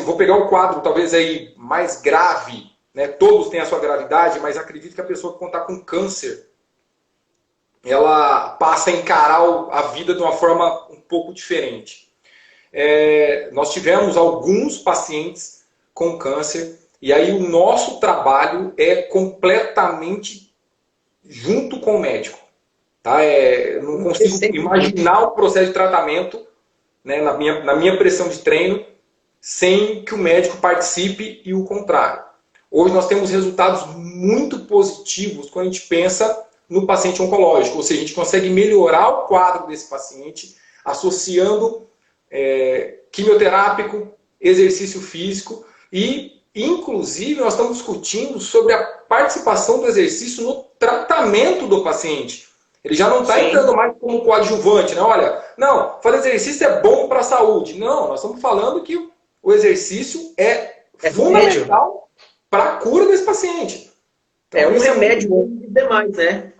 Speaker 2: Vou pegar o quadro talvez aí mais grave, né? Todos têm a sua gravidade, mas acredito que a pessoa que contar com câncer, ela passa a encarar a vida de uma forma um pouco diferente. Nós tivemos alguns pacientes com câncer, e aí o nosso trabalho é completamente junto com o médico. Tá? Eu não consigo imaginar o processo de tratamento, né, na minha pressão de treino sem que o médico participe e o contrário. Hoje nós temos resultados muito positivos quando a gente pensa no paciente oncológico, ou seja, a gente consegue melhorar o quadro desse paciente associando quimioterápico, exercício físico e, inclusive, nós estamos discutindo sobre a participação do exercício no tratamento do paciente. Ele já não está entrando mais como coadjuvante, né? Olha, não, fazer exercício é bom para a saúde. Não, nós estamos falando que o exercício é fundamental para a cura desse paciente.
Speaker 1: Então, é um remédio e demais, né?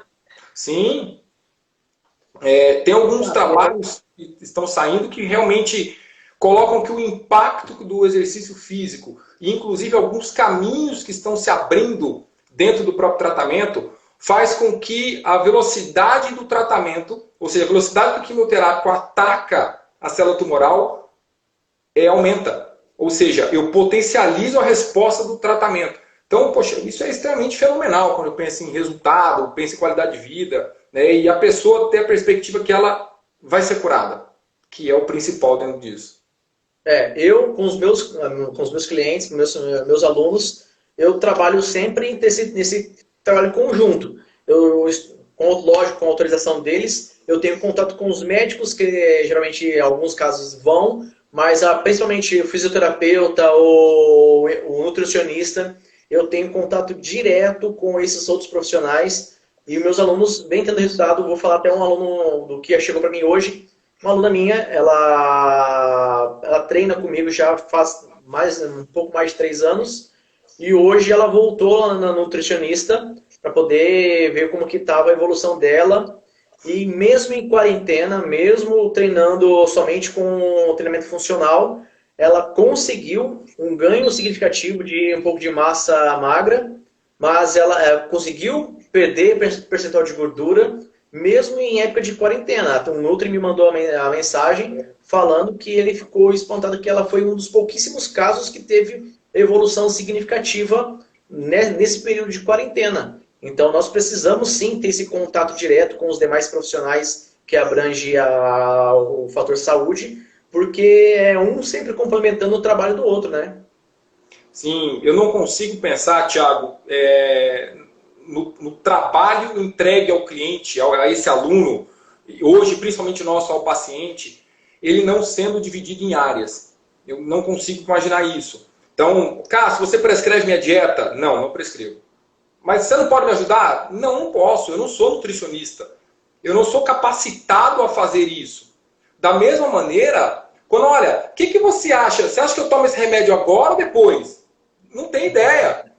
Speaker 2: Sim. Tem alguns trabalhos que estão saindo que realmente colocam que o impacto do exercício físico, e inclusive alguns caminhos que estão se abrindo dentro do próprio tratamento, faz com que a velocidade do tratamento, ou seja, a velocidade que o quimioterápico ataca a célula tumoral, aumenta. Ou seja, eu potencializo a resposta do tratamento. Então, poxa, isso é extremamente fenomenal quando eu penso em resultado, penso em qualidade de vida, né? E a pessoa ter a perspectiva que ela vai ser curada, que é o principal dentro disso.
Speaker 1: Eu, com os meus clientes, com meus alunos, eu trabalho sempre nesse trabalho conjunto. Lógico, com a autorização deles, eu tenho contato com os médicos, que geralmente, em alguns casos, vão, mas principalmente o fisioterapeuta, o nutricionista, eu tenho contato direto com esses outros profissionais e meus alunos vêm tendo resultado. Vou falar até um aluno do que chegou para mim hoje. Uma aluna minha, ela treina comigo já faz um pouco mais de 3 anos e hoje ela voltou na nutricionista para poder ver como que estava a evolução dela. E mesmo em quarentena, mesmo treinando somente com treinamento funcional, ela conseguiu um ganho significativo de um pouco de massa magra, mas ela conseguiu perder percentual de gordura, mesmo em época de quarentena. Então, o Nutri me mandou a mensagem falando que ele ficou espantado que ela foi um dos pouquíssimos casos que teve evolução significativa nesse período de quarentena. Então, nós precisamos sim ter esse contato direto com os demais profissionais que abrange o fator saúde, porque é um sempre complementando o trabalho do outro, né?
Speaker 2: Sim, eu não consigo pensar, Thiago, no trabalho entregue ao cliente, a esse aluno, hoje principalmente nosso ao paciente, ele não sendo dividido em áreas. Eu não consigo imaginar isso. Então, Cássio, você prescreve minha dieta? Não, não prescrevo. Mas você não pode me ajudar? Não, não posso. Eu não sou nutricionista. Eu não sou capacitado a fazer isso. Da mesma maneira, olha, o que você acha? Você acha que eu tomo esse remédio agora ou depois? Não tenho ideia.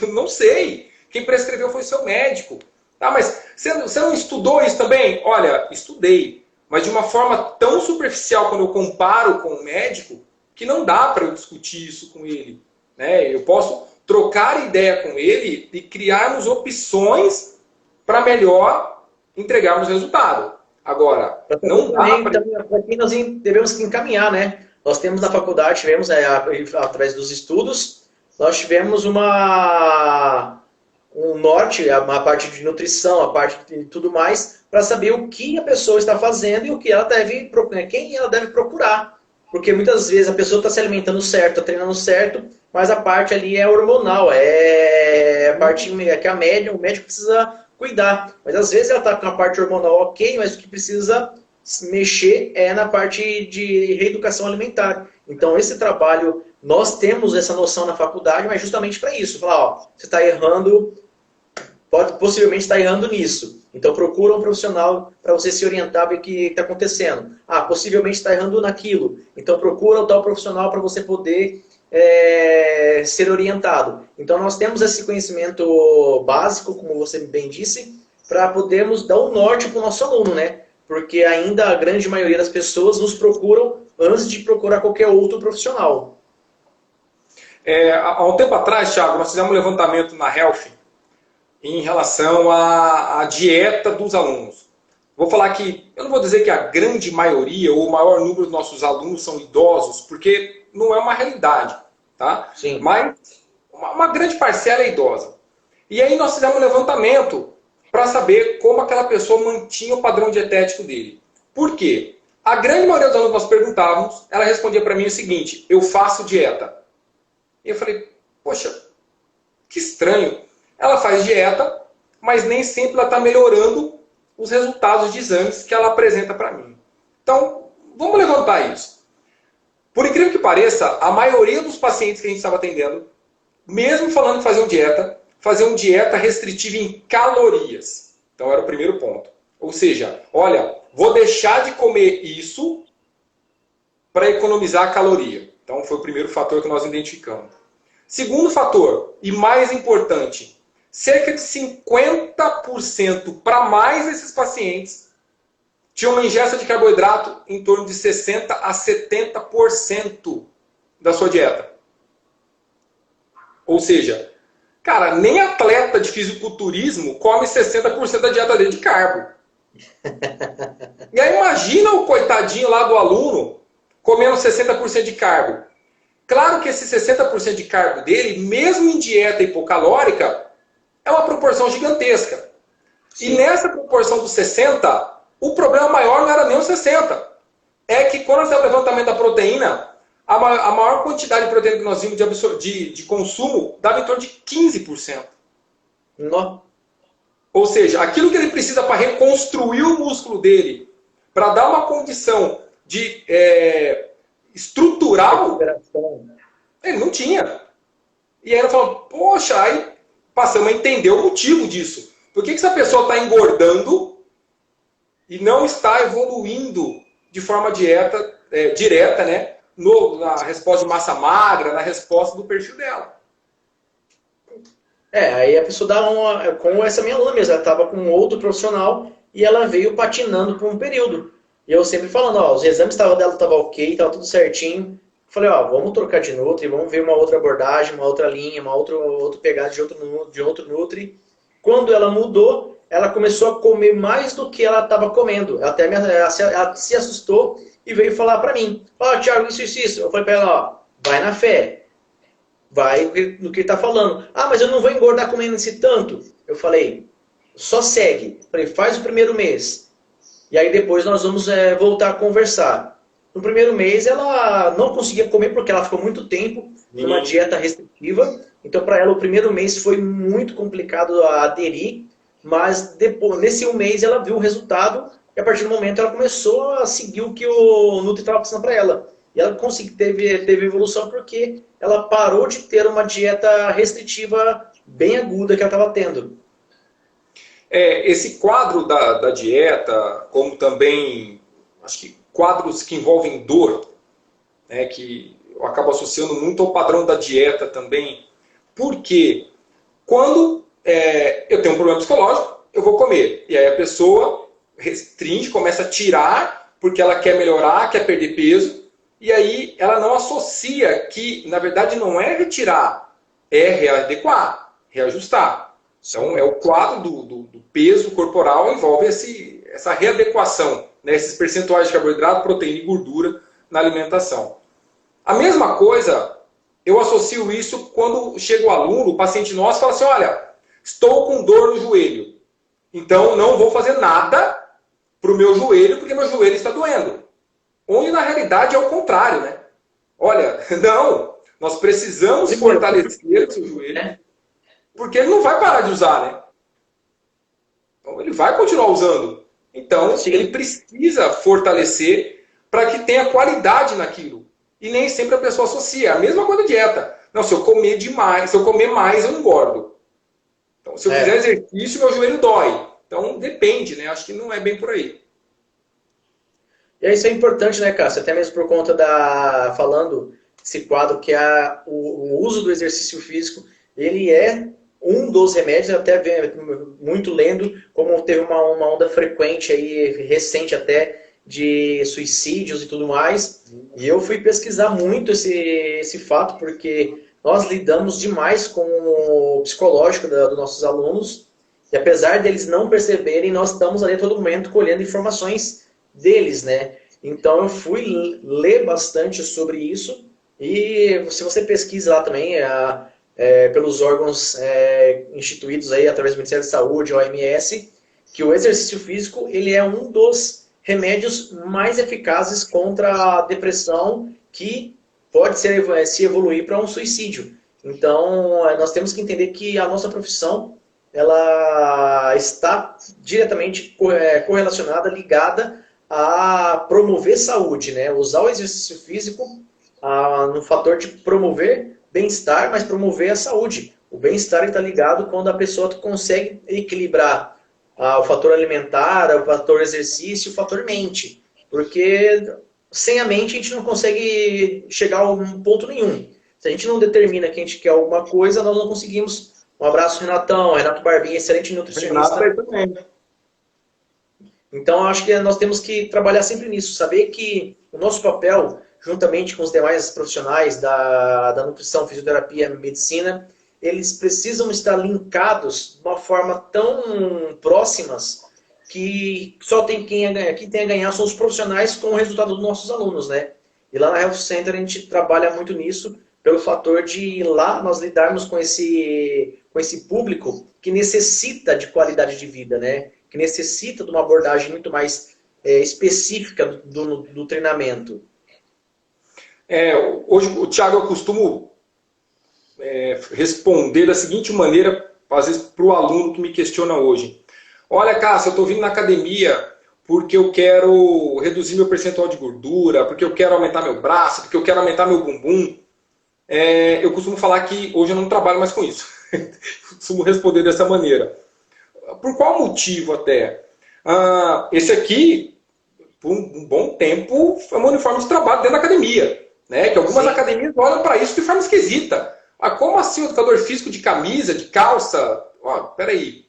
Speaker 2: Não sei. Quem prescreveu foi seu médico. Ah, mas você não estudou isso também? Olha, estudei. Mas de uma forma tão superficial quando eu comparo com o médico, que não dá para eu discutir isso com ele. Eu posso trocar ideia com ele e criarmos opções para melhor entregarmos resultado. Agora, não dá
Speaker 1: para quem nós devemos encaminhar, né? Nós temos na faculdade, tivemos, através dos estudos, nós tivemos um norte, uma parte de nutrição, a parte de tudo mais, para saber o que a pessoa está fazendo e o que ela deve, quem ela deve procurar. Porque muitas vezes a pessoa está se alimentando certo, está treinando certo, mas a parte ali é hormonal, a parte que o médico precisa cuidar. Mas às vezes ela está com a parte hormonal ok, mas o que precisa mexer é na parte de reeducação alimentar. Então esse trabalho, nós temos essa noção na faculdade, mas justamente para isso. Falar, você está errando, possivelmente está errando nisso. Então procura um profissional para você se orientar, ver o que está acontecendo. Possivelmente está errando naquilo. Então procura o tal profissional para você poder ser orientado. Então nós temos esse conhecimento básico, como você bem disse, para podermos dar um norte para o nosso aluno, né? Porque ainda a grande maioria das pessoas nos procuram antes de procurar qualquer outro profissional.
Speaker 2: Há um tempo atrás, Thiago, nós fizemos um levantamento na Health em relação à dieta dos alunos. Vou falar que, eu não vou dizer que a grande maioria ou o maior número dos nossos alunos são idosos, porque não é uma realidade, tá?
Speaker 1: Sim.
Speaker 2: Mas uma grande parcela é idosa. E aí nós fizemos um levantamento para saber como aquela pessoa mantinha o padrão dietético dele. Por quê? A grande maioria dos alunos que nós perguntávamos, ela respondia para mim o seguinte: eu faço dieta. E eu falei, poxa, que estranho. Ela faz dieta, mas nem sempre ela está melhorando os resultados de exames que ela apresenta para mim. Então, vamos levantar isso. Por incrível que pareça, a maioria dos pacientes que a gente estava atendendo, mesmo falando que faziam dieta restritiva em calorias. Então era o primeiro ponto. Ou seja, olha, vou deixar de comer isso para economizar a caloria. Então foi o primeiro fator que nós identificamos. Segundo fator, e mais importante, cerca de 50% para mais desses pacientes tinham uma ingesta de carboidrato em torno de 60% a 70% da sua dieta. Ou seja, cara, nem atleta de fisiculturismo come 60% da dieta dele de carbo. E aí imagina o coitadinho lá do aluno comendo 60% de carbo. Claro que esse 60% de carbo dele, mesmo em dieta hipocalórica, é uma proporção gigantesca. Sim. E nessa proporção dos 60%, o problema maior não era nem os 60%. É que quando você faz o levantamento da proteína, a maior quantidade de proteína que nós vimos de consumo dava em torno de 15%.
Speaker 1: Não.
Speaker 2: Ou seja, aquilo que ele precisa para reconstruir o músculo dele, para dar uma condição de estrutural, ele não tinha. E aí ela falou, poxa, aí passamos a entender o motivo disso. Por que essa pessoa está engordando e não está evoluindo de forma direta, né? Na resposta de massa magra, na resposta do perfil dela.
Speaker 1: Aí a pessoa dá com essa minha aluna mesmo, ela estava com outro profissional e ela veio patinando por um período. E eu sempre falando, os exames dela estavam ok, estava tudo certinho. Falei, vamos trocar de Nutri, vamos ver uma outra abordagem, uma outra linha, uma outra pegada de outro Nutri. Quando ela mudou, ela começou a comer mais do que ela estava comendo. Ela se assustou e veio falar para mim, Thiago, isso. Eu falei para ela, vai na fé. Vai no que ele está falando. Mas eu não vou engordar comendo esse tanto. Eu falei, só segue. Eu falei, faz o primeiro mês. E aí depois nós vamos voltar a conversar. No primeiro mês ela não conseguia comer porque ela ficou muito tempo numa dieta restritiva. Então para ela o primeiro mês foi muito complicado a aderir. Mas depois, nesse um mês ela viu o resultado e a partir do momento ela começou a seguir o que o Nutri estava passando para ela. E ela teve evolução porque ela parou de ter uma dieta restritiva bem aguda que ela estava tendo.
Speaker 2: Esse quadro da dieta, como também acho que quadros que envolvem dor, né, que eu acabo associando muito ao padrão da dieta também, porque quando eu tenho um problema psicológico, eu vou comer. E aí a pessoa restringe, começa a tirar, porque ela quer melhorar, quer perder peso, e aí ela não associa que, na verdade, não é retirar, é readequar, reajustar. Então, é o quadro do peso corporal envolve essa readequação, né, esses percentuais de carboidrato, proteína e gordura na alimentação. A mesma coisa, eu associo isso quando chega o aluno, o paciente nosso, fala assim, olha, estou com dor no joelho, então não vou fazer nada para o meu joelho, porque meu joelho está doendo. Onde, na realidade, é o contrário, né? Olha, não, nós precisamos fortalecer o seu joelho, porque ele não vai parar de usar, né? Então, ele vai continuar usando. Então, ele precisa fortalecer para que tenha qualidade naquilo. E nem sempre a pessoa associa. A mesma coisa da dieta. Não, se eu comer demais, se eu comer mais, eu engordo. Então, se eu fizer exercício, meu joelho dói. Então, depende, né? Acho que não é bem por aí.
Speaker 1: E isso é importante, né, Cássio? Até mesmo por conta falando esse quadro que é o uso do exercício físico, ele é um dos remédios, até muito lendo, como teve uma onda frequente aí, recente até, de suicídios e tudo mais. E eu fui pesquisar muito esse fato, porque nós lidamos demais com o psicológico dos nossos alunos, e apesar deles não perceberem, nós estamos ali a todo momento colhendo informações deles, né? Então eu fui ler bastante sobre isso, e se você pesquisa lá também, pelos órgãos instituídos aí através do Ministério da Saúde, OMS, que o exercício físico ele é um dos remédios mais eficazes contra a depressão, que pode se evoluir para um suicídio. Então nós temos que entender que a nossa profissão ela está diretamente correlacionada, ligada a promover saúde, né? Usar o exercício físico no fator de promover bem-estar, mas promover a saúde. O bem-estar está ligado quando a pessoa consegue equilibrar o fator alimentar, o fator exercício, o fator mente. Porque sem a mente a gente não consegue chegar a um ponto nenhum. Se a gente não determina que a gente quer alguma coisa, nós não conseguimos. Um abraço, Renatão. Renato Barbinha, excelente nutricionista.
Speaker 2: Renato também.
Speaker 1: Então, eu acho que nós temos que trabalhar sempre nisso. Saber que o nosso papel, juntamente com os demais profissionais da nutrição, fisioterapia, medicina, eles precisam estar linkados de uma forma tão próximas que só tem quem tem a ganhar são os profissionais com o resultado dos nossos alunos, né? E lá na Health Center a gente trabalha muito nisso, pelo fator de lá nós lidarmos com esse público que necessita de qualidade de vida, né? Que necessita de uma abordagem muito mais específica do treinamento.
Speaker 2: Hoje, o Thiago, eu costumo responder da seguinte maneira, às vezes, para o aluno que me questiona hoje. Olha, Cássio, eu estou vindo na academia porque eu quero reduzir meu percentual de gordura, porque eu quero aumentar meu braço, porque eu quero aumentar meu bumbum. Eu costumo falar que hoje eu não trabalho mais com isso. Costumo responder dessa maneira. Por qual motivo até? Esse aqui, por um bom tempo, foi um uniforme de trabalho dentro da academia. Né? Que algumas academias olham para isso de forma esquisita. Como assim o educador físico de camisa, de calça? Peraí,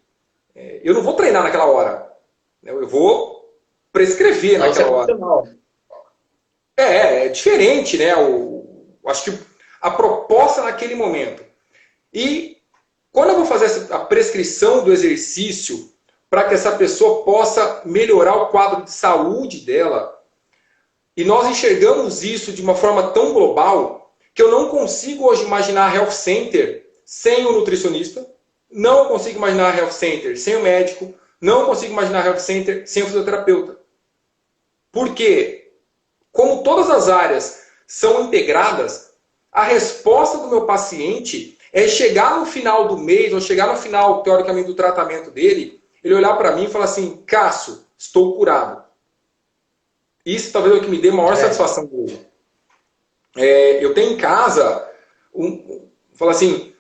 Speaker 2: eu não vou treinar naquela hora. Eu vou prescrever naquela hora. É diferente, né? Acho que a proposta naquele momento. E quando eu vou fazer a prescrição do exercício para que essa pessoa possa melhorar o quadro de saúde dela, e nós enxergamos isso de uma forma tão global que eu não consigo hoje imaginar a Health Center sem o nutricionista, não consigo imaginar a Health Center sem o médico, não consigo imaginar a Health Center sem o fisioterapeuta. Por quê? Como todas as áreas são integradas, a resposta do meu paciente é chegar no final do mês, ou chegar no final, teoricamente, do tratamento dele, ele olhar para mim e falar assim, Cássio, estou curado. Isso talvez é o que me dê maior satisfação hoje. Eu tenho em casa, fala assim,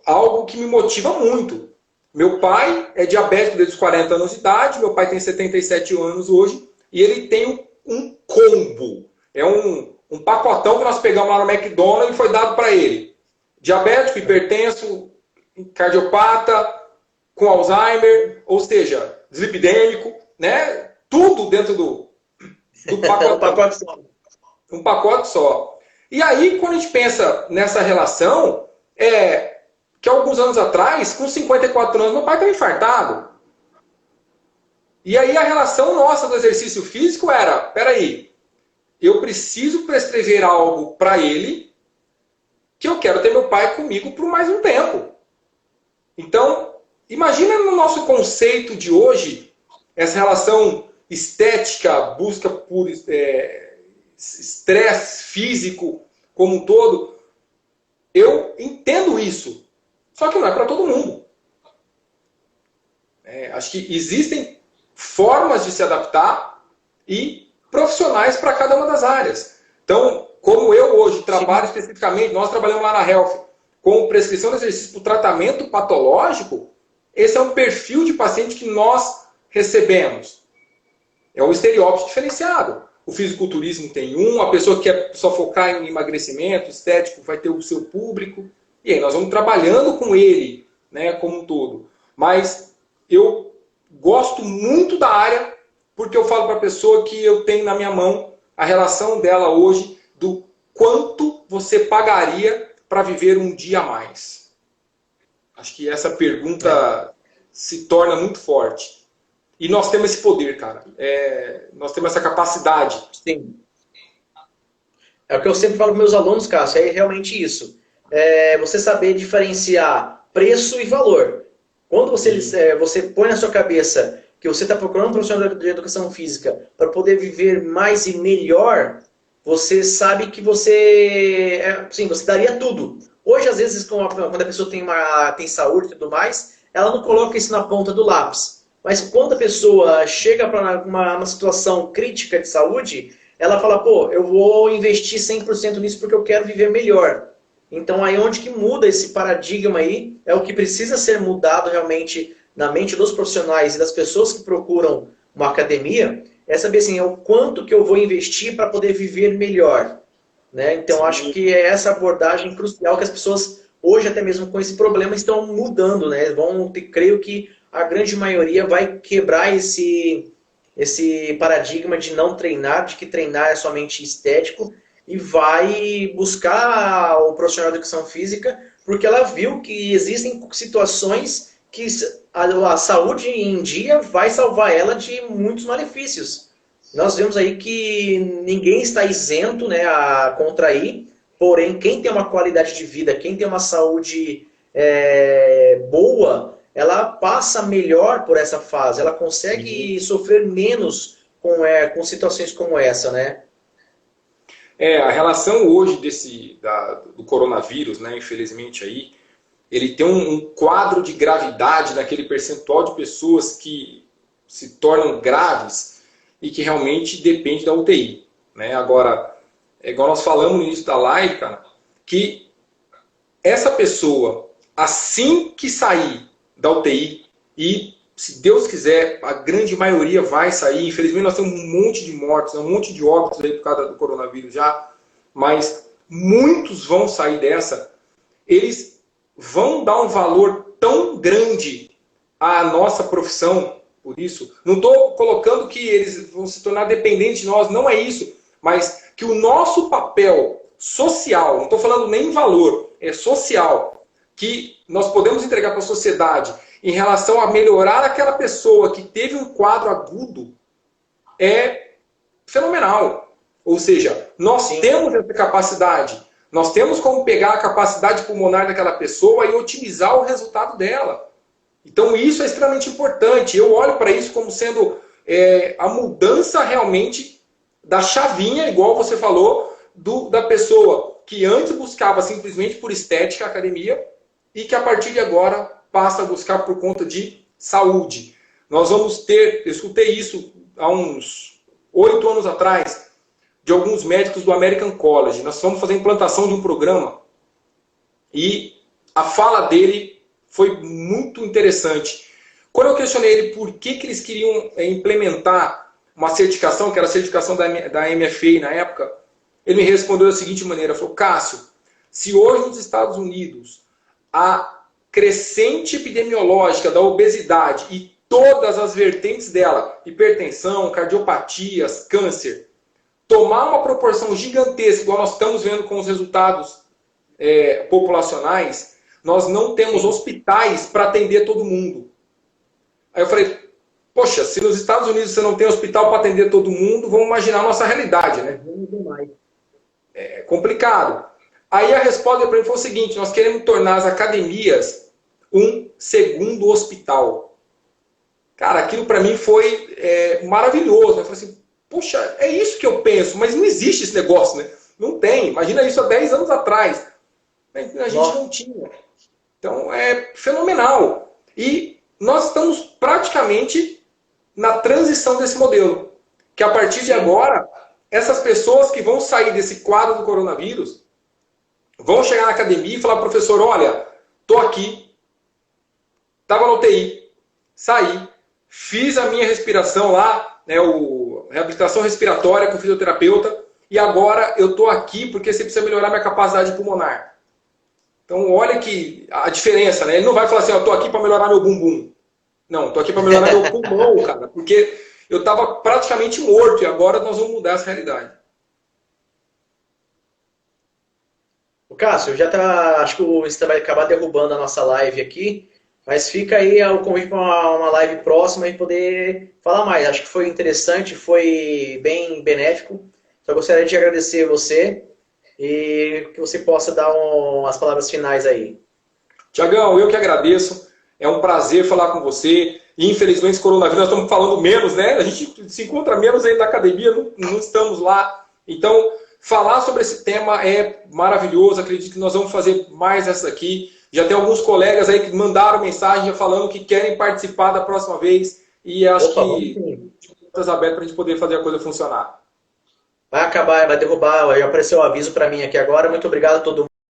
Speaker 2: algo que me motiva muito. Meu pai é diabético desde os 40 anos de idade, meu pai tem 77 anos hoje, e ele tem um combo. É um pacotão que nós pegamos lá no McDonald's e foi dado para ele. Diabético, hipertenso, cardiopata, com Alzheimer, ou seja, dislipidêmico, né? Tudo dentro do pacotão. Um pacote só. E aí, quando a gente pensa nessa relação, que alguns anos atrás, com 54 anos, meu pai estava infartado. E aí a relação nossa do exercício físico era, peraí, eu preciso prescrever algo para ele que eu quero ter meu pai comigo por mais um tempo. Então, imagina no nosso conceito de hoje, essa relação estética, busca por estresse físico como um todo. Eu entendo isso, só que não é para todo mundo. Acho que existem formas de se adaptar e profissionais para cada uma das áreas. Então, como eu hoje trabalho especificamente, nós trabalhamos lá na Health com prescrição de exercício para o tratamento patológico, esse é um perfil de paciente que nós recebemos. É um estereótipo diferenciado. O fisiculturismo tem a pessoa que quer só focar em emagrecimento, estético, vai ter o seu público. E aí nós vamos trabalhando com ele, né, como um todo. Mas eu gosto muito da área, porque eu falo para a pessoa que eu tenho na minha mão a relação dela hoje do quanto você pagaria para viver um dia a mais. Acho que essa pergunta se torna muito forte. E nós temos esse poder, cara. Nós temos essa capacidade.
Speaker 1: Sim. É o que eu sempre falo para meus alunos, Cássio, é realmente isso. Você saber diferenciar preço e valor. Quando você põe na sua cabeça que você está procurando um profissional de educação física para poder viver mais e melhor, você sabe que você daria tudo. Hoje, às vezes, quando a pessoa tem saúde e tudo mais, ela não coloca isso na ponta do lápis. Mas quando a pessoa chega para uma situação crítica de saúde, ela fala, pô, eu vou investir 100% nisso porque eu quero viver melhor. Então aí onde que muda esse paradigma aí, é o que precisa ser mudado realmente na mente dos profissionais e das pessoas que procuram uma academia, é saber assim, é o quanto que eu vou investir para poder viver melhor. Né? Então acho
Speaker 2: Sim.
Speaker 1: que é essa abordagem crucial que as pessoas, hoje até mesmo com esse problema, estão mudando. Né? Creio que a grande maioria vai quebrar esse paradigma de não treinar, de que treinar é somente estético, e vai buscar o profissional de educação física, porque ela viu que existem situações que a saúde em dia vai salvar ela de muitos malefícios. Nós vemos aí que ninguém está isento, né, a contrair, porém, quem tem uma qualidade de vida, quem tem uma saúde boa, ela passa melhor por essa fase, ela consegue sofrer menos com situações como essa, né?
Speaker 2: A relação hoje do coronavírus, né, infelizmente aí, ele tem um quadro de gravidade naquele percentual de pessoas que se tornam graves e que realmente depende da UTI. Né? Agora, é igual nós falamos no início da live, cara, que essa pessoa, assim que sair da UTI, e se Deus quiser, a grande maioria vai sair, infelizmente nós temos um monte de mortes, um monte de óbitos aí por causa do coronavírus já, mas muitos vão sair dessa, eles vão dar um valor tão grande à nossa profissão, por isso, não estou colocando que eles vão se tornar dependentes de nós, não é isso, mas que o nosso papel social, não estou falando nem em valor, é social, que nós podemos entregar para a sociedade em relação a melhorar aquela pessoa que teve um quadro agudo, é fenomenal. Ou seja, nós temos essa capacidade, nós temos como pegar a capacidade pulmonar daquela pessoa e otimizar o resultado dela. Então isso é extremamente importante. Eu olho para isso como sendo a mudança realmente da chavinha, igual você falou, da pessoa que antes buscava simplesmente por estética a academia e que a partir de agora passa a buscar por conta de saúde. Nós vamos ter, eu escutei isso há uns 8 anos atrás, de alguns médicos do American College. Nós vamos fazer a implantação de um programa e a fala dele foi muito interessante. Quando eu questionei ele por que eles queriam implementar uma certificação, que era a certificação da MFA na época, ele me respondeu da seguinte maneira, falou, Cássio, se hoje nos Estados Unidos a crescente epidemiológica da obesidade e todas as vertentes dela, hipertensão, cardiopatias, câncer, tomar uma proporção gigantesca, igual nós estamos vendo com os resultados populacionais, nós não temos hospitais para atender todo mundo. Aí eu falei, poxa, se nos Estados Unidos você não tem hospital para atender todo mundo, vamos imaginar a nossa realidade, né? É complicado. Aí a resposta para mim foi o seguinte, nós queremos tornar as academias um segundo hospital. Cara, aquilo para mim foi maravilhoso. Eu falei assim, puxa, é isso que eu penso, mas não existe esse negócio, né? Não tem. Imagina isso há 10 anos atrás. A gente não tinha. Então é fenomenal. E nós estamos praticamente na transição desse modelo. Que a partir de agora, essas pessoas que vão sair desse quadro do coronavírus vão chegar na academia e falar, professor, olha, tô aqui, estava na UTI, saí, fiz a minha respiração lá, né, reabilitação respiratória com o fisioterapeuta, e agora eu estou aqui porque você precisa melhorar minha capacidade pulmonar. Então, olha que a diferença, né? Ele não vai falar assim, eu estou aqui para melhorar meu bumbum. Não, estou aqui para melhorar meu pulmão, cara, porque eu estava praticamente morto e agora nós vamos mudar essa realidade.
Speaker 1: Cássio, acho que você vai acabar derrubando a nossa live aqui, mas fica aí o convite para uma live próxima e poder falar mais. Acho que foi interessante, foi bem benéfico. Só gostaria de agradecer você e que você possa dar as palavras finais aí.
Speaker 2: Tiagão, eu que agradeço. É um prazer falar com você. Infelizmente, esse coronavírus, nós estamos falando menos, né? A gente se encontra menos aí na academia, não estamos lá. Então, falar sobre esse tema é maravilhoso. Acredito que nós vamos fazer mais essa aqui. Já tem alguns colegas aí que mandaram mensagem já falando que querem participar da próxima vez. E acho que portas abertas para a gente poder fazer a coisa funcionar.
Speaker 1: Vai acabar, vai derrubar, aí apareceu o aviso para mim aqui agora. Muito obrigado a todo mundo.